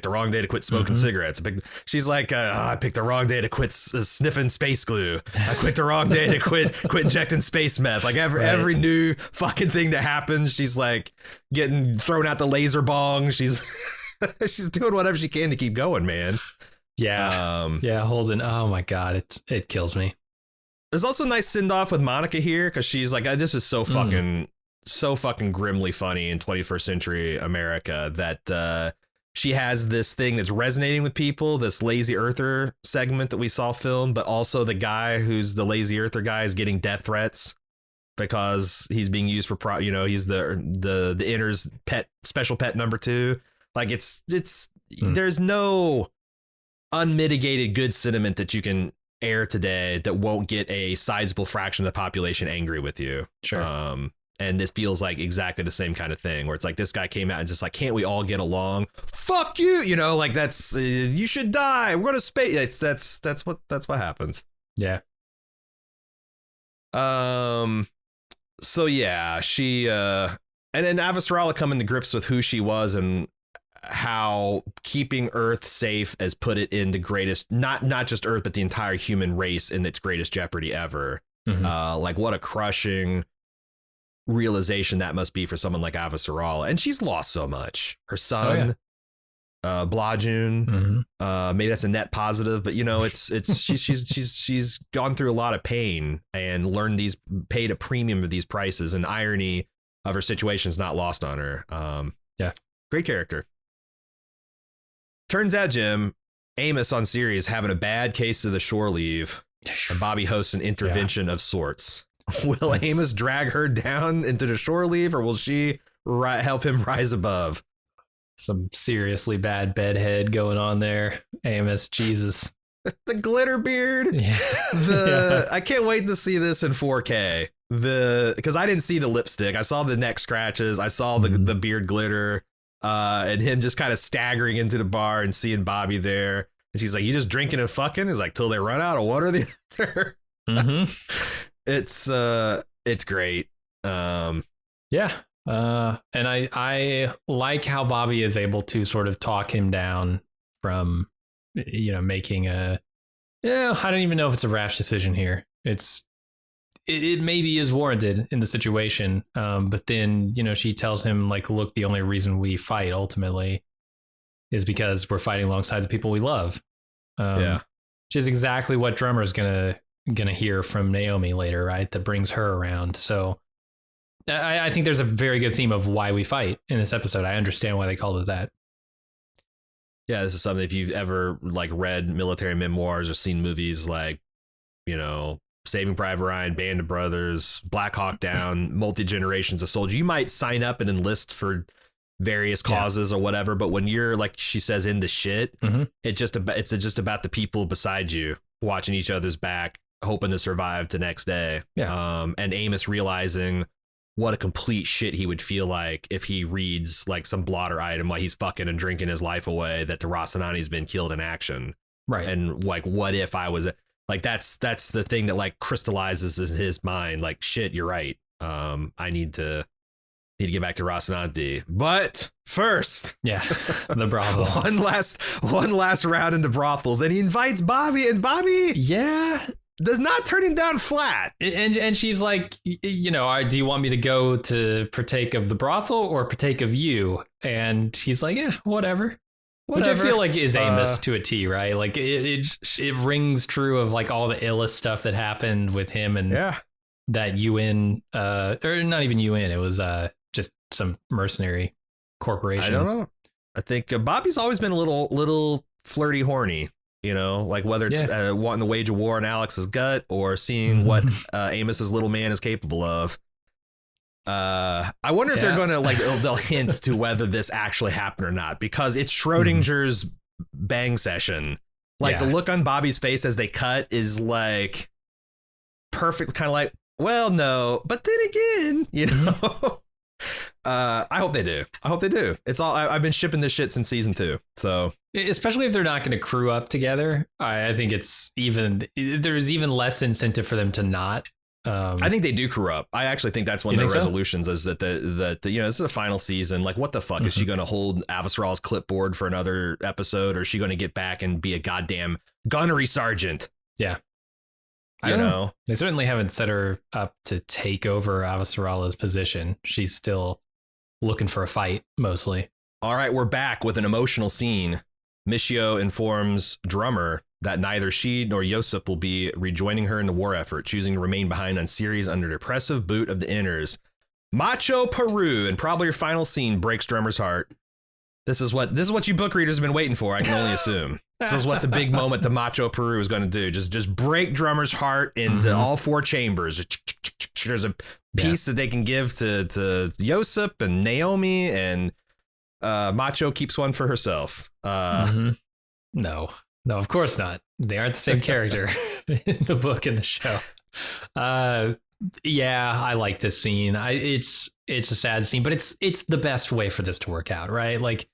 the wrong day to quit smoking cigarettes. She's like, I picked the wrong day to quit sniffing space glue. I picked the wrong day to quit injecting space meth. Like every new fucking thing that happens, she's like getting thrown out the laser bong. She's she's doing whatever she can to keep going, man. Yeah. Holden. Oh my God. It kills me. There's also a nice send off with Monica here because she's like, this is so fucking grimly funny in 21st century America that she has this thing that's resonating with people, this lazy earther segment that we saw filmed, but also the guy who's the lazy earther guy is getting death threats because he's being used for he's the inner's special pet number 2. Like there's no unmitigated good sentiment that you can air today that won't get a sizable fraction of the population angry with you. Sure. And this feels like exactly the same kind of thing where it's like this guy came out and just like, can't we all get along? Fuck you. Like that's you should die. We're going to space. That's what happens. Yeah. So yeah, she and then Avasarala coming to grips with who she was and how keeping Earth safe has put it in the greatest, not just Earth, but the entire human race in its greatest jeopardy ever. Like what a crushing realization that must be for someone like Avasarala. And she's lost so much. Her son, Blajun, maybe that's a net positive, but she's gone through a lot of pain and paid a premium of these prices, and irony of her situation is not lost on her. Great character. turns out, Jim, Amos on Siri is having a bad case of the shore leave, and Bobby hosts an intervention of sorts. Will Amos drag her down into the shore leave, or will she help him rise above? Some seriously bad bedhead going on there. Amos, Jesus. The glitter beard. Yeah. I can't wait to see this in 4K. Because I didn't see the lipstick. I saw the neck scratches. I saw the beard glitter, and him just kind of staggering into the bar and seeing Bobby there. And she's like, "You just drinking and fucking?" He's like, "Till they run out of one or the other." It's great. Yeah. And I like how Bobby is able to sort of talk him down from, making I don't even know if it's a rash decision here. It maybe is warranted in the situation. But then, she tells him like, look, the only reason we fight ultimately is because we're fighting alongside the people we love. Which is exactly what Drummer's gonna hear from Naomi later, right? That brings her around. So I think there's a very good theme of why we fight in this episode. I understand why they called it that. Yeah, this is something, if you've ever like read military memoirs or seen movies like, Saving Private Ryan, Band of Brothers, Black Hawk Down, multi-generations of soldiers, you might sign up and enlist for various causes or whatever. But when you're, like she says, in the shit, it's just about the people beside you watching each other's back, hoping to survive the next day. Yeah. And Amos realizing what a complete shit he would feel like if he reads like some blotter item while he's fucking and drinking his life away that the Rocinani's been killed in action. Right. And like, what if I was like, that's the thing that like crystallizes in his mind. Like, shit, you're right. I need to get back to Rocinante. But first, the brothel. one last round into brothels, and he invites Bobby, and Bobby does not turn him down flat. And she's like, do you want me to go to partake of the brothel or partake of you? And he's like, yeah, whatever. Which I feel like is Amos to a T, right? Like it rings true of like all the illest stuff that happened with him and that UN, or not even UN. It was just some mercenary corporation. I don't know. I think Bobby's always been a little flirty, horny. Like whether it's wanting to wage a war on Alex's gut or seeing what Amos's little man is capable of. I wonder if they're going to they'll hint to whether this actually happened or not, because it's Schrodinger's bang session. Like the look on Bobby's face as they cut is like perfect, kind of like, well, no, but then again, I hope they do. It's all I've been shipping this shit since season 2. So especially if they're not going to crew up together, I think there's even less incentive for them to not. I think they do crew up. I actually think that's one of the resolutions is that this is the final season. Like, what the fuck is she going to hold Avasarala's clipboard for another episode, or is she going to get back and be a goddamn gunnery sergeant? Yeah. I don't know. They certainly haven't set her up to take over Avasarala's position. She's still looking for a fight, mostly. All right, we're back with an emotional scene. Michio informs Drummer that neither she nor Yosip will be rejoining her in the war effort, choosing to remain behind on Ceres under the oppressive boot of the Inners. Macho Peru, and probably your final scene, breaks Drummer's heart. This is what you book readers have been waiting for, I can only assume. This is what the big moment the Macho Peru is going to do. Just break Drummer's heart into all 4 chambers. There's a piece that they can give to Yosip and Naomi, and Macho keeps one for herself. No, of course not. They aren't the same character in the book and the show. I like this scene. It's a sad scene, but it's the best way for this to work out, right? Like,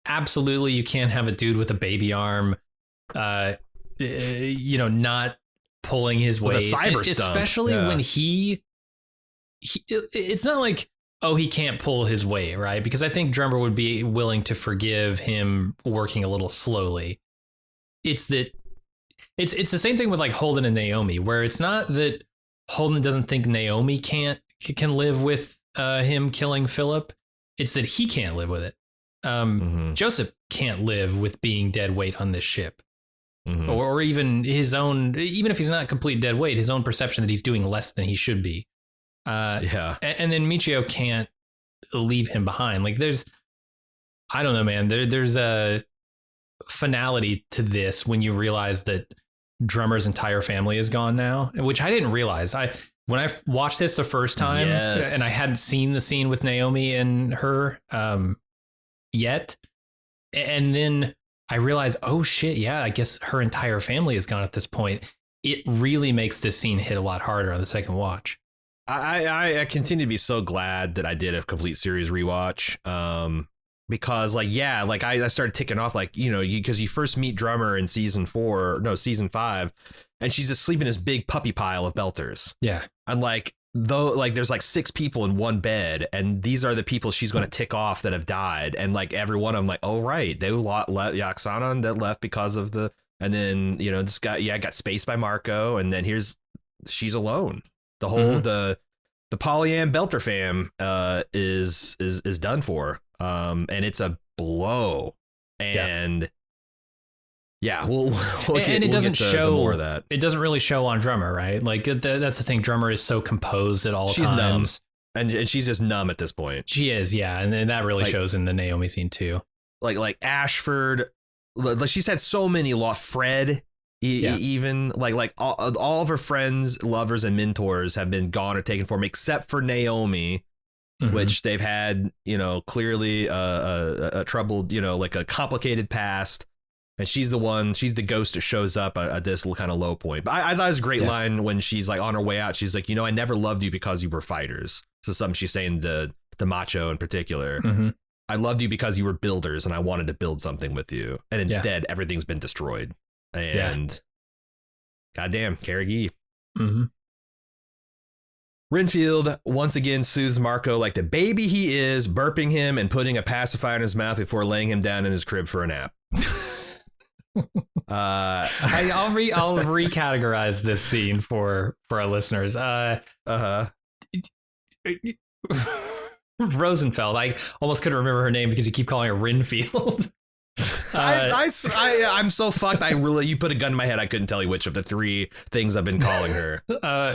absolutely, you can't have a dude with a baby arm, not pulling his weight, with a cyber stump, especially when he. It's not like, oh, he can't pull his weight, right? Because I think Drummer would be willing to forgive him working a little slowly. It's that it's the same thing with like Holden and Naomi, where it's not that Holden doesn't think Naomi can live with him killing Filip. It's that he can't live with it. Joseph can't live with being dead weight on this ship, or even his own, even if he's not complete dead weight, his own perception that he's doing less than he should be. And then Michio can't leave him behind. Like, I don't know, man. There's finality to this when you realize that Drummer's entire family is gone now, which I didn't realize. When I watched this the first time, and I hadn't seen the scene with Naomi and her yet, and then I realized, oh shit, yeah, I guess her entire family is gone at this point. It really makes this scene hit a lot harder on the second watch. I continue to be so glad that I did a complete series rewatch. Because I started ticking off because you first meet Drummer in season 5, and she's asleep in this big puppy pile of belters. Yeah. And there's 6 people in one bed, and these are the people she's going to tick off that have died. And every one of them, oh, right, they left Oksana that left because of and then, this guy, got spaced by Marco. And then she's alone. The whole, the Polyam Belter fam is done for. And it's a blow. And we'll it doesn't show more of that. It doesn't really show on Drummer, right? That's the thing. Drummer is so composed at all times. She's numb. And she's just numb at this point. She is, yeah. And that really shows in the Naomi scene too. Like Ashford, she's had so many Fred, even all of her friends, lovers, and mentors have been gone or taken from, except for Naomi, which they've had, clearly a troubled, a complicated past. And she's the ghost that shows up at this kind of low point. But I thought it was a great line when she's on her way out. She's like, I never loved you because you were fighters. So something she's saying to Macho in particular. I loved you because you were builders and I wanted to build something with you. And instead, everything's been destroyed. And goddamn, Carrigie. Renfield once again soothes Marco like the baby he is, burping him and putting a pacifier in his mouth before laying him down in his crib for a nap. I'll recategorize this scene for our listeners. Rosenfeld. I almost couldn't remember her name because you keep calling her Renfield. I'm so fucked. You put a gun in my head. I couldn't tell you which of the 3 things I've been calling her.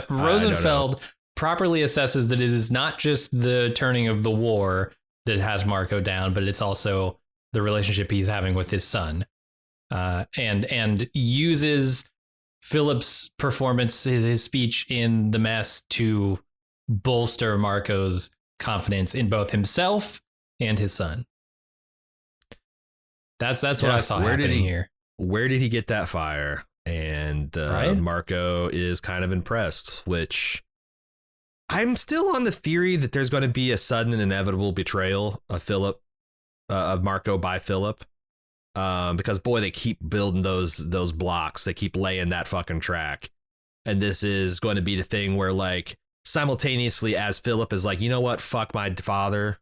Rosenfeld properly assesses that it is not just the turning of the war that has Marco down, but it's also the relationship he's having with his son, and uses Filip's performance, his speech in The Mess, to bolster Marco's confidence in both himself and his son. That's what I saw happening here. Where did he get that fire? And Marco is kind of impressed, which I'm still on the theory that there's going to be a sudden and inevitable betrayal of Filip, of Marco by Filip. Because boy, they keep building those blocks. They keep laying that fucking track. And this is going to be the thing where simultaneously as Filip is you know what, fuck my father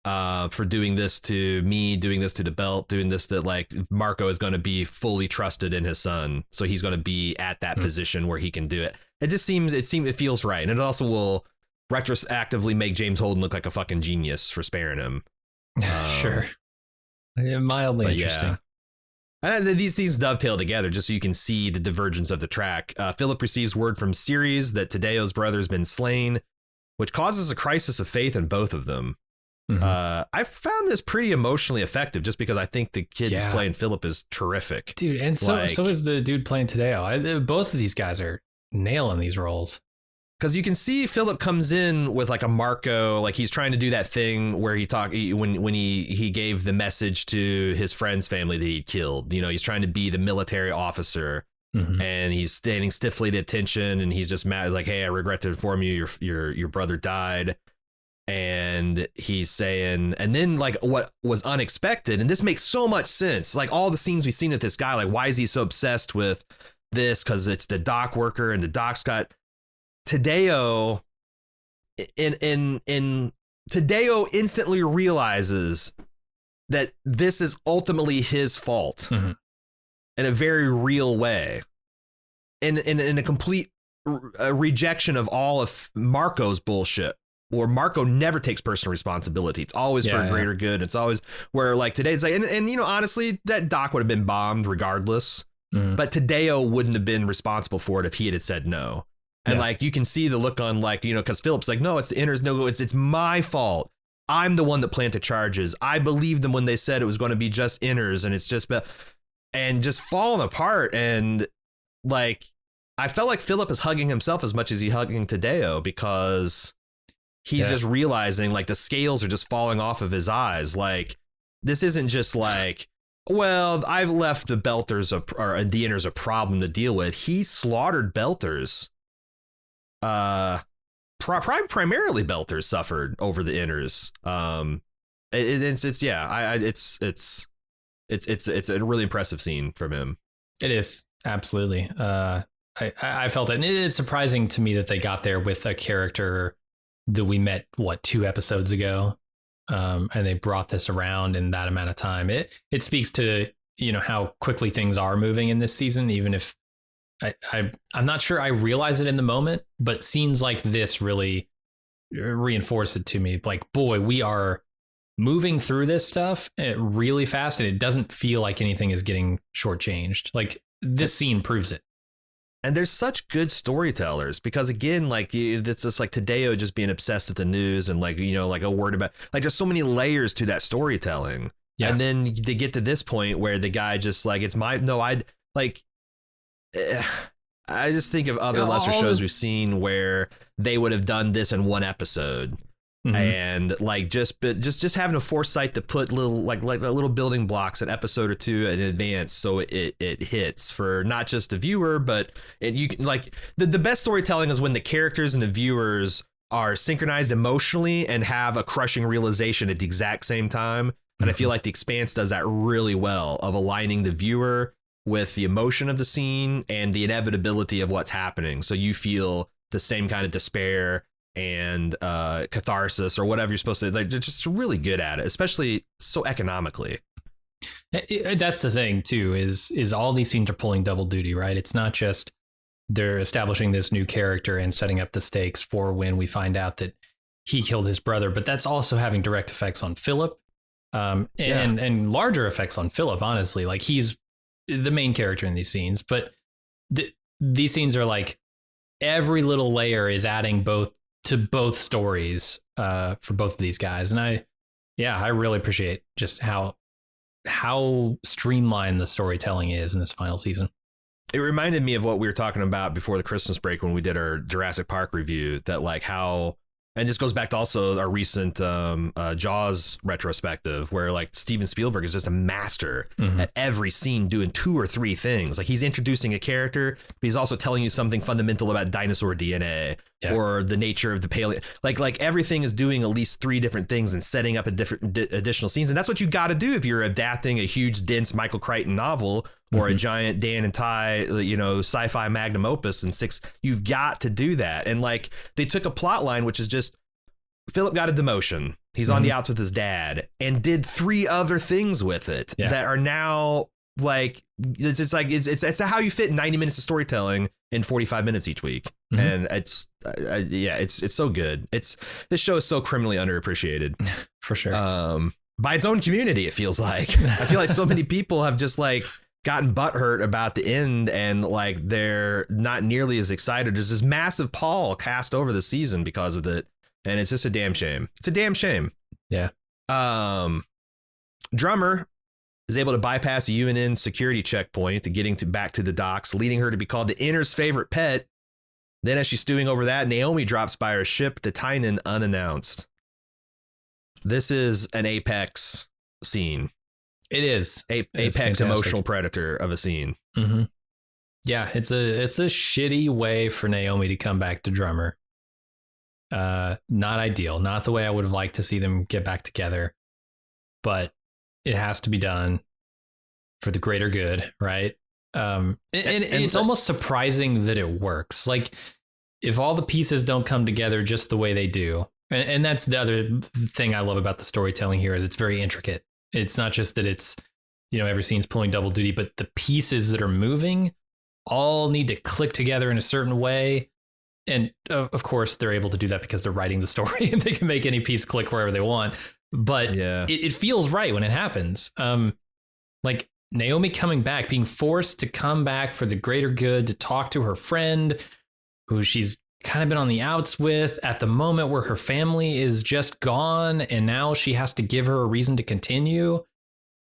for doing this to me, doing this to the belt, doing this to Marco is going to be fully trusted in his son. So he's going to be at that position where he can do it. It feels right. And it also will retroactively make James Holden look like a fucking genius for sparing him. Sure. Mildly interesting. Yeah. And these things dovetail together just so you can see the divergence of the track. Filip receives word from Ceres that Tadeo's brother has been slain, which causes a crisis of faith in both of them. I found this pretty emotionally effective just because I think the kid who's playing Filip is terrific. Dude, and so is the dude playing Tadeo. Both of these guys are nailing these roles. Because you can see Filip comes in with a Marco, he's trying to do that thing where when he gave the message to his friend's family that he killed. He's trying to be the military officer, and he's standing stiffly at attention, and he's just mad, hey, I regret to inform you, your brother died. And he's saying, and then what was unexpected, and this makes so much sense. All the scenes we've seen with this guy, why is he so obsessed with this? Because it's the dock worker, and the dock's got Tadeo. Tadeo instantly realizes that this is ultimately his fault in a very real way, in a complete rejection of all of Marco's bullshit. Or Marco never takes personal responsibility. It's always for a greater good. It's always where today's and honestly, that dock would have been bombed regardless. But Tadeo wouldn't have been responsible for it if he had said no. And you can see the look on because Filip's no, it's the inners, no, it's my fault. I'm the one that planted charges. I believed them when they said it was going to be just inners, and it's just and just falling apart. And like, I felt like Filip is hugging himself as much as he's hugging Tadeo, because he's just realizing like the scales are just falling off of his eyes. Like, this isn't just like, well, I've left the Belters or the inners a problem to deal with. He slaughtered Belters. Primarily Belters suffered over the inners. It's a really impressive scene from him. It is, absolutely. I felt it. And it is surprising to me that they got there with a character that we met, 2 episodes ago. And they brought this around in that amount of time. It speaks to, how quickly things are moving in this season, even if I'm not sure I realize it in the moment, but scenes like this really reinforce it to me. Like, boy, we are moving through this stuff really fast, and it doesn't feel like anything is getting shortchanged. Like, this scene proves it. And there's such good storytellers, because again, like, it's just like Tadeo just being obsessed with the news and like, like a word about, like, there's so many layers to that storytelling. Yeah. And then they get to this point where the guy just like, I just think of other lesser shows we've seen where they would have done this in one episode. Mm-hmm. And like just having a foresight to put little little building blocks an episode or two in advance, so it hits for not just the viewer, but you can, like, the best storytelling is when the characters and the viewers are synchronized emotionally and have a crushing realization at the exact same time. And I feel like The Expanse does that really well, of aligning the viewer with the emotion of the scene and the inevitability of what's happening, so you feel the same kind of despair and catharsis or whatever you're supposed to. Like, they're just really good at it, especially so economically. That's the thing too, is all these scenes are pulling double duty, right? It's not just they're establishing this new character and setting up the stakes for when we find out that he killed his brother, but that's also having direct effects on Filip, and larger effects on Filip, honestly. Like, he's the main character in these scenes, but these scenes are like, every little layer is adding to both stories for both of these guys. And I really appreciate just how streamlined the storytelling is in this final season. It reminded me of what we were talking about before the Christmas break when we did our Jurassic Park review, that like how, and this goes back to also our recent Jaws retrospective, where like Steven Spielberg is just a master at every scene doing 2 or 3 things. Like, he's introducing a character, but he's also telling you something fundamental about dinosaur DNA or the nature of the paleo. Like everything is doing at least 3 different things and setting up additional scenes. And that's what you got to do if you're adapting a huge, dense Michael Crichton novel or a giant Dan and Ty, sci-fi magnum opus in 6. You've got to do that. And like, they took a plot line, which is just Filip got a demotion. He's on the outs with his dad, and did 3 other things with it that are now like, it's how you fit 90 minutes of storytelling in 45 minutes each week. And it's so good. This show is so criminally underappreciated for sure. By its own community, it feels like. I feel like so many people have just like gotten butthurt about the end, and like they're not nearly as excited. There's this massive pall cast over the season because of it, and it's just a damn shame. It's a damn shame. Yeah. Drummer is able to bypass a UNN security checkpoint to getting back to the docks, leading her to be called the Inner's favorite pet. Then, as she's stewing over that, Naomi drops by her ship, the Tynan, unannounced. This is an apex scene. It is. Apex emotional predator of a scene. Mm-hmm. Yeah, it's a shitty way for Naomi to come back to Drummer. Not ideal. Not the way I would have liked to see them get back together. But it has to be done for the greater good, right? And it's almost surprising that it works. Like, if all the pieces don't come together just the way they do, and that's the other thing I love about the storytelling here, is it's very intricate. It's not just that it's, every scene's pulling double duty, but the pieces that are moving all need to click together in a certain way. And of course, they're able to do that because they're writing the story and they can make any piece click wherever they want. But it feels right when it happens. Like Naomi coming back, being forced to come back for the greater good, to talk to her friend who she's kind of been on the outs with at the moment where her family is just gone. And now she has to give her a reason to continue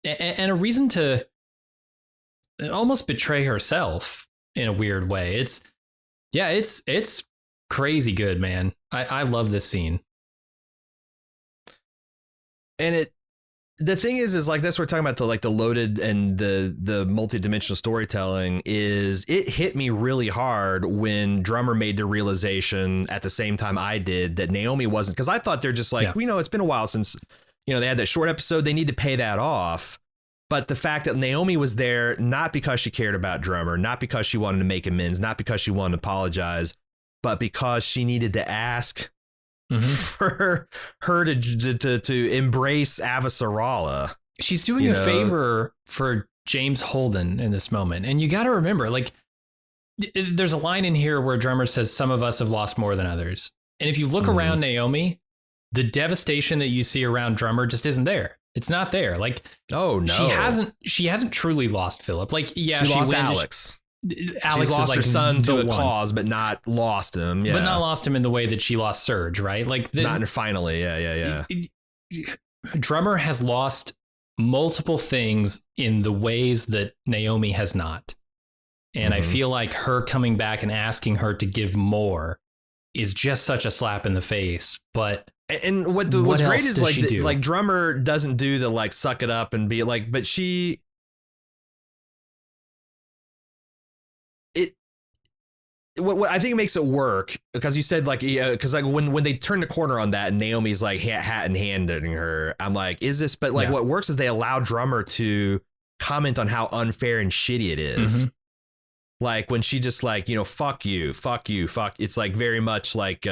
and a reason to almost betray herself in a weird way. It's crazy good, man. I love this scene. And the thing is like this, we're talking about the loaded and the multi-dimensional storytelling is it hit me really hard when Drummer made the realization at the same time I did that Naomi wasn't, because I thought they're just like, it's been a while since, they had that short episode. They need to pay that off. But the fact that Naomi was there, not because she cared about Drummer, not because she wanted to make amends, not because she wanted to apologize, but because she needed to ask for her to embrace Avasarala. She's doing a favor for James Holden in this moment. And you got to remember, like, there's a line in here where Drummer says, some of us have lost more than others. And if you look around Naomi, the devastation that you see around Drummer just isn't there. It's not there. Like, oh no, she hasn't truly lost Filip. Like, yeah, she lost Alex. Alex she's lost is her son to a one. cause, but not lost him. Yeah. But not lost him in the way that she lost Serge, right? Like, not finally. Yeah. Drummer has lost multiple things in the ways that Naomi has not. And I feel like her coming back and asking her to give more is just such a slap in the face. But what's great is like Drummer doesn't do the like suck it up and be like, but what I think makes it work, because you said like, because like when they turn the corner on that and Naomi's like hat in hand her, I'm like, is this? But like what works is they allow Drummer to comment on how unfair and shitty it is. Like when she just like, fuck you. It's like very much like,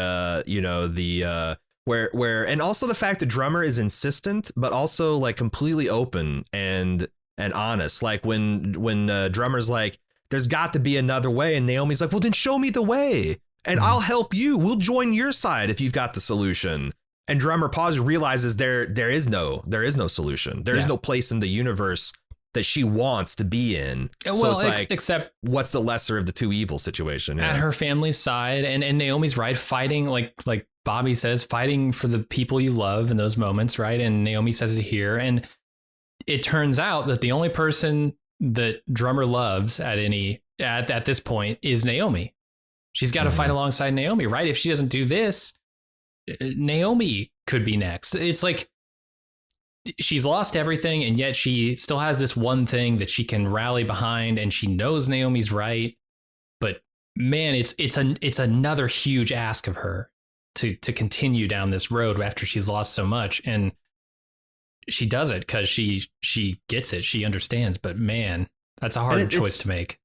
where and also the fact that Drummer is insistent, but also like completely open and honest. Like when Drummer's like, there's got to be another way. And Naomi's like, well, then show me the way and I'll help you. We'll join your side if you've got the solution. And Drummer realizes there is no solution. There is no place in the universe that she wants to be in. Well, so it's like, except what's the lesser of the two evils situation? At her family's side and Naomi's right, fighting like Bobby says, fighting for the people you love in those moments, right? And Naomi says it here. And it turns out that the only person that Drummer loves at this point is Naomi. She's got to fight alongside Naomi, right? If she doesn't do this, Naomi could be next. It's like she's lost everything, and yet she still has this one thing that she can rally behind, and she knows Naomi's right. But man, it's another huge ask of her to continue down this road after she's lost so much. And she does it because she gets it. She understands. But man, that's a hard choice to make.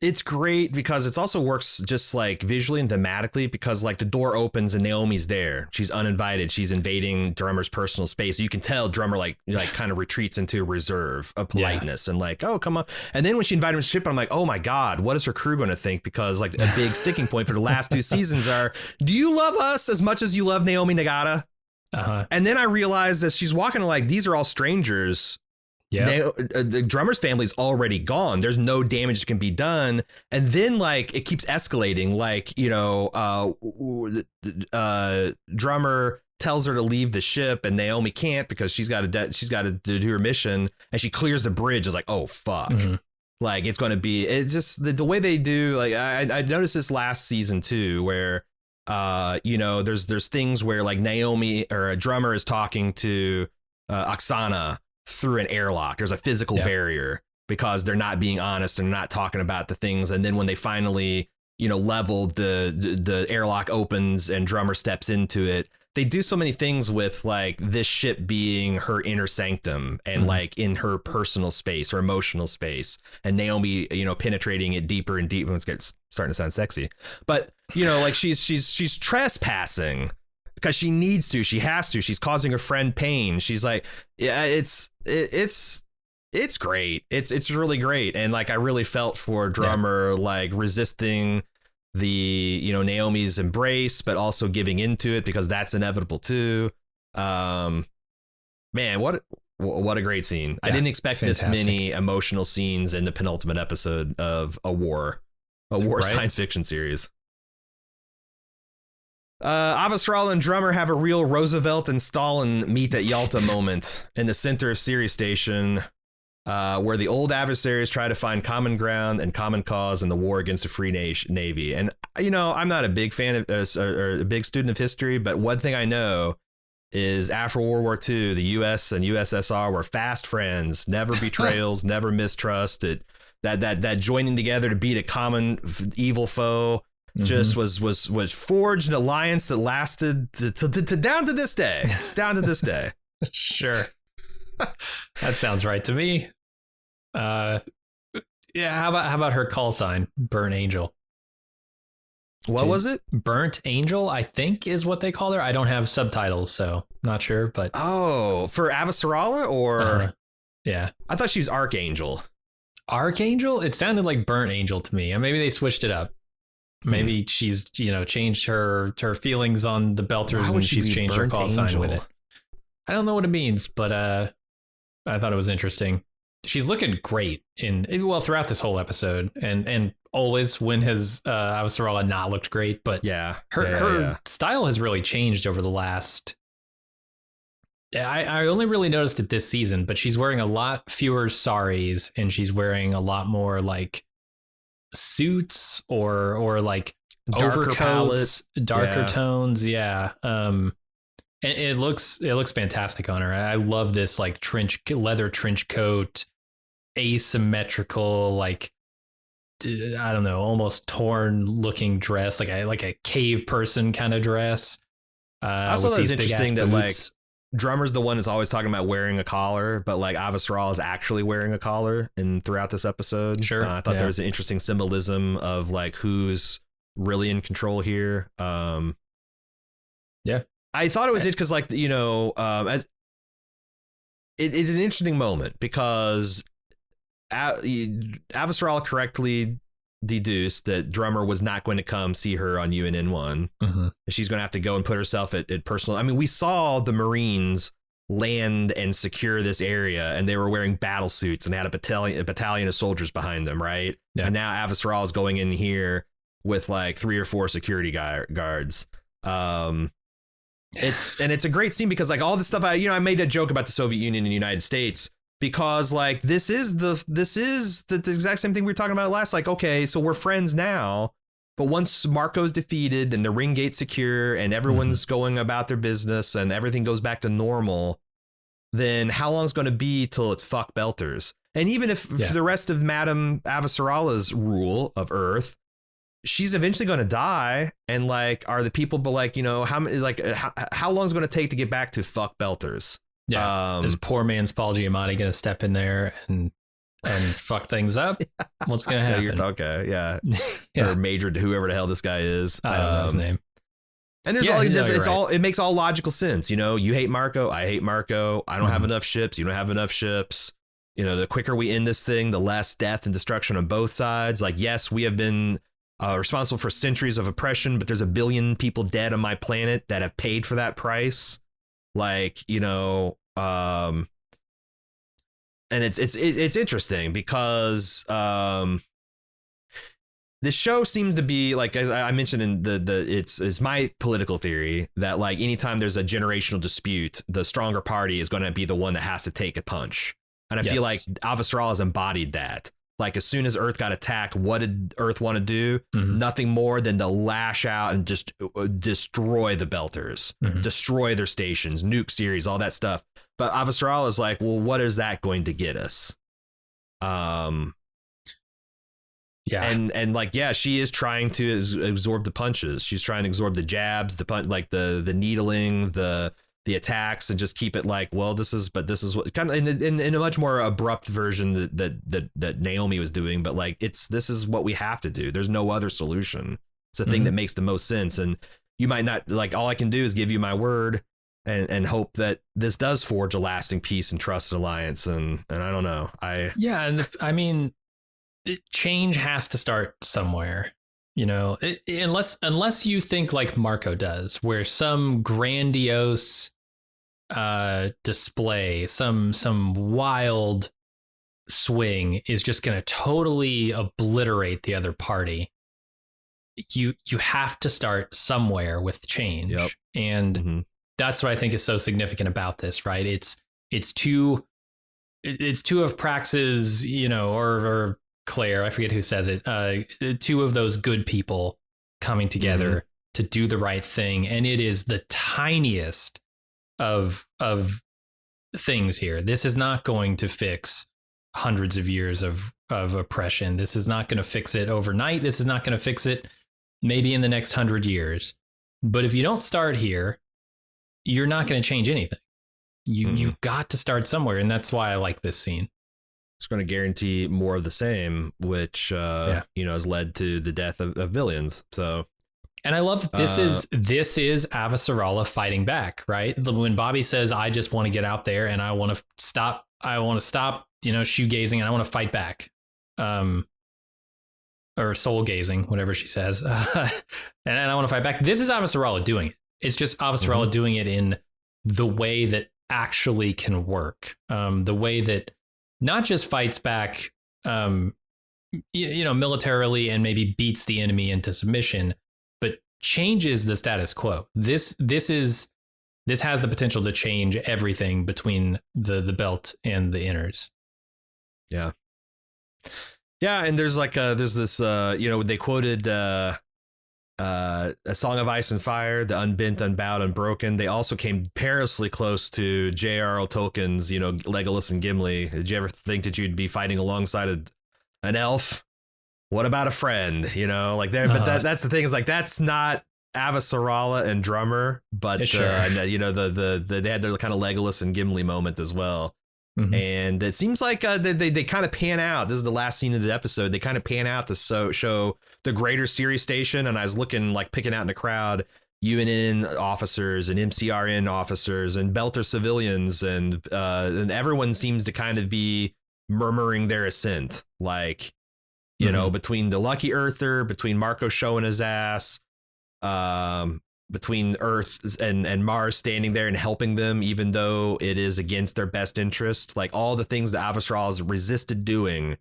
It's great because it also works just like visually and thematically, because like the door opens and Naomi's there. She's uninvited. She's invading Drummer's personal space. You can tell Drummer like kind of retreats into a reserve of politeness and like, oh, come on. And then when she invited him to ship, I'm like, oh my God, what is her crew going to think? Because like a big sticking point for the last two seasons are, do you love us as much as you love Naomi Nagata? And then I realized that she's walking like, these are all strangers. Yeah, the Drummer's family's already gone. There's no damage that can be done. And then like it keeps escalating. Like, Drummer tells her to leave the ship and Naomi can't because she's got to do her mission. And she clears the bridge. It's like, oh, fuck. Like it's going to be, it's just the way they do. Like I noticed this last season too, where there's things where like Naomi or a Drummer is talking to Oksana through an airlock. There's a physical barrier because they're not being honest and not talking about the things. And then when they finally, leveled, the airlock opens and Drummer steps into it. They do so many things with like this ship being her inner sanctum and like in her personal space, her emotional space, and Naomi, penetrating it deeper and deeper. It's starting to sound sexy, but like she's trespassing because she needs to, she has to, she's causing her friend pain. She's like, yeah, it's great. It's really great. And like, I really felt for Drummer, like resisting the, Naomi's embrace, but also giving into it because that's inevitable too. Man, what a great scene. Yeah, I didn't expect this many emotional scenes in the penultimate episode of a war science fiction series. Avasarala and Drummer have a real Roosevelt and Stalin meet at Yalta moment in the center of Sirius Station, where the old adversaries try to find common ground and common cause in the war against the Free Navy. And, you know, I'm not a big fan of or a big student of history, but one thing I know is after World War II, the U.S. and USSR were fast friends, never betrayals, never mistrust. That joining together to beat a common evil foe just was forged an alliance that lasted to down to this day. Down to this day. Sure. That sounds right to me. Yeah, how about her call sign, Burnt Angel? What was it? Burnt Angel, I think is what they call her. I don't have subtitles, so not sure, but for Avasarala or yeah. I thought she was Archangel. Archangel? It sounded like Burnt Angel to me. And maybe they switched it up. Maybe she's, changed her feelings on the Belters and she's changed her call sign with it. I don't know what it means, but I thought it was interesting. She's looking great throughout this whole episode and always when has Avasarala not looked great, but her style has really changed over the last. I only really noticed it this season, but she's wearing a lot fewer saris and she's wearing a lot more like suits or like darker overcoats, darker tones. Yeah. And it looks fantastic on her. I love this like leather trench coat, asymmetrical, like I don't know, almost torn looking dress, like a cave person kind of dress. I also thought it was interesting that like Drummer's the one that's always talking about wearing a collar, but like Avasarala is actually wearing a collar throughout this episode. Sure. I thought there was an interesting symbolism of like who's really in control here. Yeah. I thought it was it because like, it's an interesting moment because Avasarala correctly deduced that Drummer was not going to come see her on UNN1. She's going to have to go and put herself at personal. I mean, we saw the Marines land and secure this area and they were wearing battle suits and had a battalion of soldiers behind them. Right. Yeah. And now Avasarala is going in here with like 3 or 4 security guards. It's a great scene because like all this stuff, I made a joke about the Soviet Union and the United States because like this is the exact same thing we were talking about last. Like, OK, so we're friends now. But once Marco's defeated and the ring gate's secure and everyone's going about their business and everything goes back to normal, then how long is going to be till it's fuck belters? And even if for the rest of Madame Avasarala's rule of Earth, she's eventually going to die. And like, are the people, but like, how long is it going to take to get back to fuck belters? Yeah. Is poor man's Paul Giamatti going to step in there and fuck things up? What's going to happen? Okay. Yeah. Or Major, whoever the hell this guy is. I don't know his name. And there's it makes all logical sense. You hate Marco. I hate Marco. I don't have enough ships. You don't have enough ships. The quicker we end this thing, the less death and destruction on both sides. Like, yes, we have been responsible for centuries of oppression, but there's a billion people dead on my planet that have paid for that price. Like, and it's interesting because this show seems to be like, as I mentioned in it's my political theory that like anytime there's a generational dispute, the stronger party is going to be the one that has to take a punch. And I feel like Avasarala has embodied that. Like as soon as Earth got attacked, what did Earth want to do? Nothing more than to lash out and just destroy the Belters, destroy their stations, nuke series, all that stuff. But Avasarala is like, well, what is that going to get us? And like, yeah, she is trying to absorb the punches. She's trying to absorb the jabs, the needling, the attacks, and just keep it like, well, this is what kind of in a much more abrupt version that Naomi was doing. But like, this is what we have to do. There's no other solution. It's the thing that makes the most sense. And you might not like, all I can do is give you my word and hope that this does forge a lasting peace and trust and alliance. And I don't know. I mean, change has to start somewhere. Unless you think like Marco does, where some grandiose display, some wild swing is just going to totally obliterate the other party. you have to start somewhere with change. Yep. And that's what I think is so significant about this, right? It's two of Prax's, or Claire, I forget who says it, two of those good people coming together to do the right thing. And it is the tiniest of things here. This is not going to fix hundreds of years of oppression. This is not going to fix it overnight. This is not going to fix it maybe in the next 100 years. But if you don't start here, you're not going to change anything. You've got to start somewhere. And that's why I like this scene. It's going to guarantee more of the same, which, has led to the death of billions. So. And I love that this is Avasarala fighting back, right? When Bobby says, I just want to get out there and I want to stop, shoegazing, and I want to fight back. Or soul gazing, whatever she says. And I want to fight back. This is Avasarala doing it. It's just Avasarala doing it in the way that actually can work. The way that not just fights back, militarily and maybe beats the enemy into submission, but changes the status quo. This has the potential to change everything between the belt and the inners. Yeah. Yeah, and there's this they quoted A Song of Ice and Fire, the unbent, unbowed, unbroken. They also came perilously close to J.R.R. Tolkien's, Legolas and Gimli. Did you ever think that you'd be fighting alongside an elf? What about a friend? But that's the thing, is like, that's not Avasarala and Drummer, but sure. And, they had their kind of Legolas and Gimli moment as well. And it seems like they kind of pan out. This is the last scene of the episode. They kind of pan out to show the greater Sirius station. And I was picking out in the crowd, UNN officers and MCRN officers and Belter civilians. And everyone seems to kind of be murmuring their assent. Like, between the Lucky Earther, between Marco showing his ass, between Earth and Mars standing there and helping them, even though it is against their best interest. Like, all the things that Avasarala has resisted doing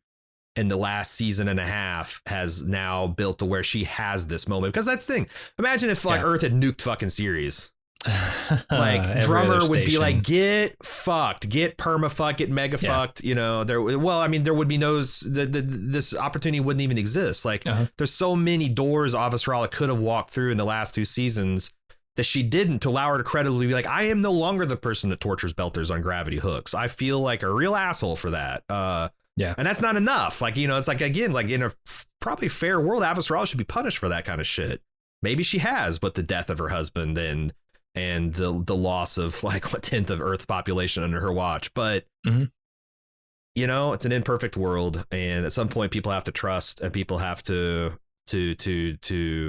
in the last season and a half has now built to where she has this moment. Because that's the thing. Imagine if Earth had nuked fucking Sirius. Like, Drummer would be like, get fucked, get perma-fucked, get mega-fucked. There would be this opportunity wouldn't even exist. Like, there's so many doors Avasarala could have walked through in the last two seasons that she didn't, to allow her to credibly be like, I am no longer the person that tortures Belters on gravity hooks. I feel like a real asshole for that. And that's not enough. Like, it's like, again, like, in a probably fair world, Avasarala should be punished for that kind of shit. Maybe she has, but the death of her husband and the loss of like 1/10 of Earth's population under her watch. But, it's an imperfect world. And at some point people have to trust, and people have to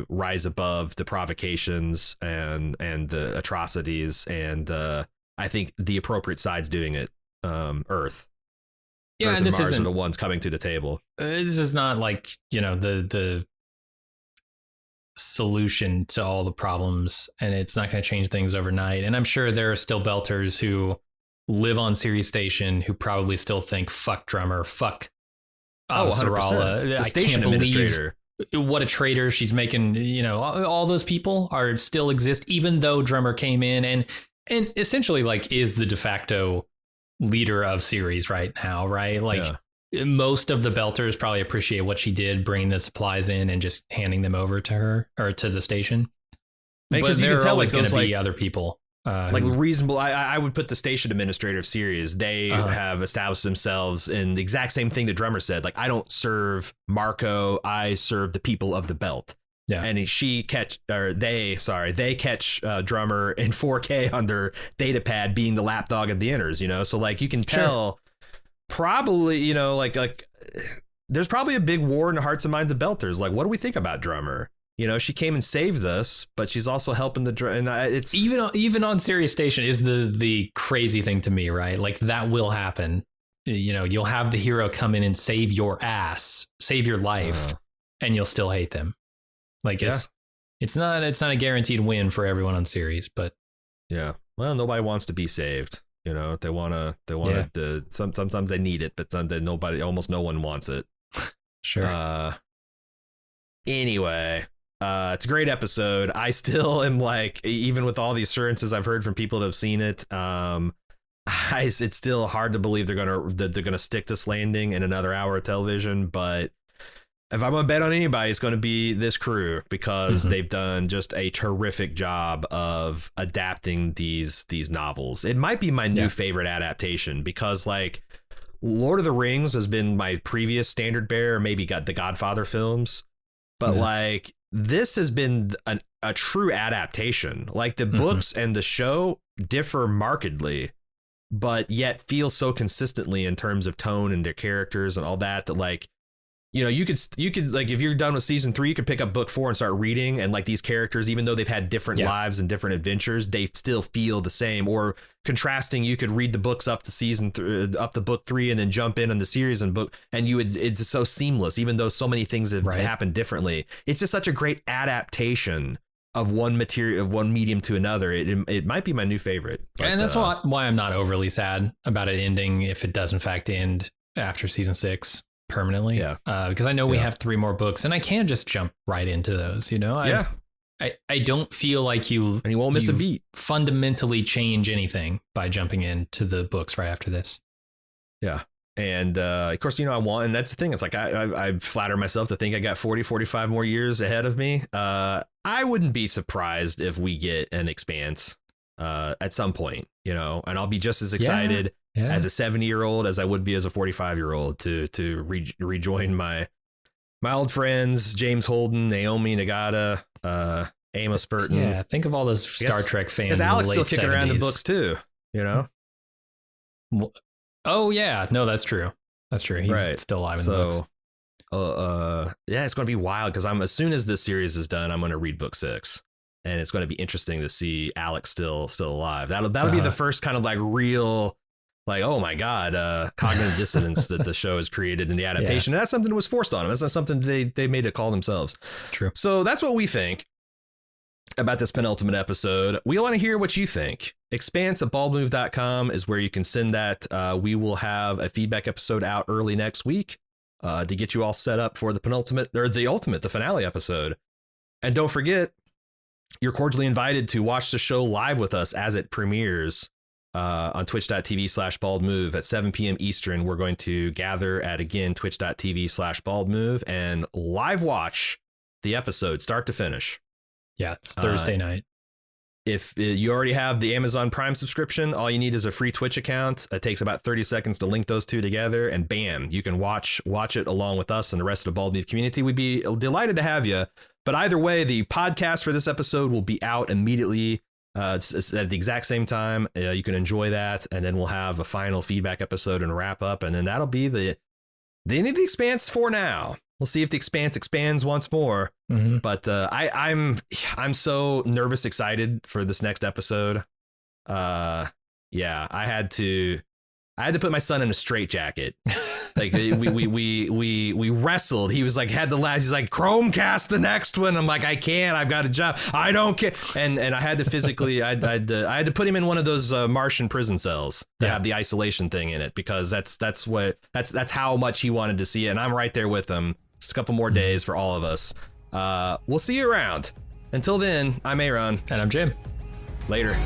rise above the provocations and the atrocities. And I think the appropriate side's doing it. Earth. Yeah, Earth and this Mars isn't are the ones coming to the table. This is not like, the solution to all the problems, and it's not going to change things overnight. And I'm sure there are still Belters who live on Sirius Station who probably still think, fuck Drummer, fuck Avasarala. The station administrator. What a traitor. She's making, all those people are still exist, even though Drummer came in and essentially like is the de facto leader of Sirius right now, right? Like, most of the Belters probably appreciate what she did, bringing the supplies in and just handing them over to her or to the station. But there are always going to be other people. Reasonable. I would put the station administrator of Sirius. They have established themselves in the exact same thing that Drummer said. Like, I don't serve Marco. I serve the people of the belt. Yeah. And they catch Drummer in 4K on their data pad, being the lapdog of the inners, So like, you can tell probably, like there's probably a big war in the hearts and minds of Belters. Like, what do we think about Drummer? She came and saved us, but she's also helping and it's even on Sirius Station is the crazy thing to me, right? Like, that will happen. You'll have the hero come in and save your ass, save your life, and you'll still hate them. Like, it's not a guaranteed win for everyone on Sirius, but well, nobody wants to be saved. They want to, sometimes they need it, but almost no one wants it. Sure. Anyway, It's a great episode. I still am like, even with all the assurances I've heard from people that have seen it, it's still hard to believe they're gonna stick this landing in another hour of television. But if I'm gonna bet on anybody, it's gonna be this crew, because they've done just a terrific job of adapting these novels. It might be my new favorite adaptation, because like Lord of the Rings has been my previous standard bearer, maybe got the Godfather films, but like this has been a true adaptation. Like the books and the show differ markedly, but yet feel so consistently in terms of tone and their characters and all that, that like, you know, you could like, if you're done with season 3, you could pick up book 4 and start reading, and like these characters, even though they've had different lives and different adventures, they still feel the same. Or contrasting, you could read the books up to up to book 3 and then jump in on the series and book, and it's so seamless, even though so many things have happened differently. It's just such a great adaptation of one medium to another. It might be my new favorite. But, and that's why I'm not overly sad about it ending, if it does in fact end after season 6 permanently. Because I know we have 3 more books, and I can just jump right into those, you know. I don't feel like you won't miss a beat, fundamentally change anything by jumping into the books right after this. And of course, you know, and that's the thing, it's like I flatter myself to think I got 45 more years ahead of me. I wouldn't be surprised if we get an Expanse at some point, you know, and I'll be just as excited as a 70-year-old as I would be as a 45-year-old to rejoin my old friends, James Holden, Naomi Nagata, Amos Burton. Yeah, think of all those Star Trek fans. Because Alex still kicking around the books too, you know? Oh yeah, no, that's true. That's true. He's still alive in the books. Yeah, it's going to be wild, because as soon as this series is done, I'm going to read book 6, and it's going to be interesting to see Alex still alive. That'll be the first kind of like real, like, oh my God, cognitive dissonance that the show has created in the adaptation. And that's something that was forced on them. That's not something they made a call themselves. True. So that's what we think about this penultimate episode. We want to hear what you think. Expanse@baldmove.com is where you can send that. We will have a feedback episode out early next week to get you all set up for the the finale episode. And don't forget, you're cordially invited to watch the show live with us as it premieres on twitch.tv/baldmove at 7 p.m. Eastern. We're going to gather at, again, twitch.tv/baldmove and live watch the episode start to finish. Yeah, it's Thursday night. If you already have the Amazon Prime subscription, all you need is a free Twitch account. It takes about 30 seconds to link those two together, and bam, you can watch it along with us and the rest of the Bald Move community. We'd be delighted to have you. But either way, the podcast for this episode will be out immediately it's at the exact same time. You can enjoy that, and then we'll have a final feedback episode and wrap up, and then that'll be the end of the Expanse for now. We'll see if the Expanse expands once more. But I'm so nervous, excited for this next episode. I had to put my son in a straitjacket. Like we wrestled. He was like, he's like, Chromecast the next one. I'm like, I can't. I've got a job. I don't care. And I had to physically, I had to put him in one of those Martian prison cells that have the isolation thing in it, because that's how much he wanted to see it. And I'm right there with him. Just a couple more days for all of us. We'll see you around. Until then, I'm Aaron. And I'm Jim. Later.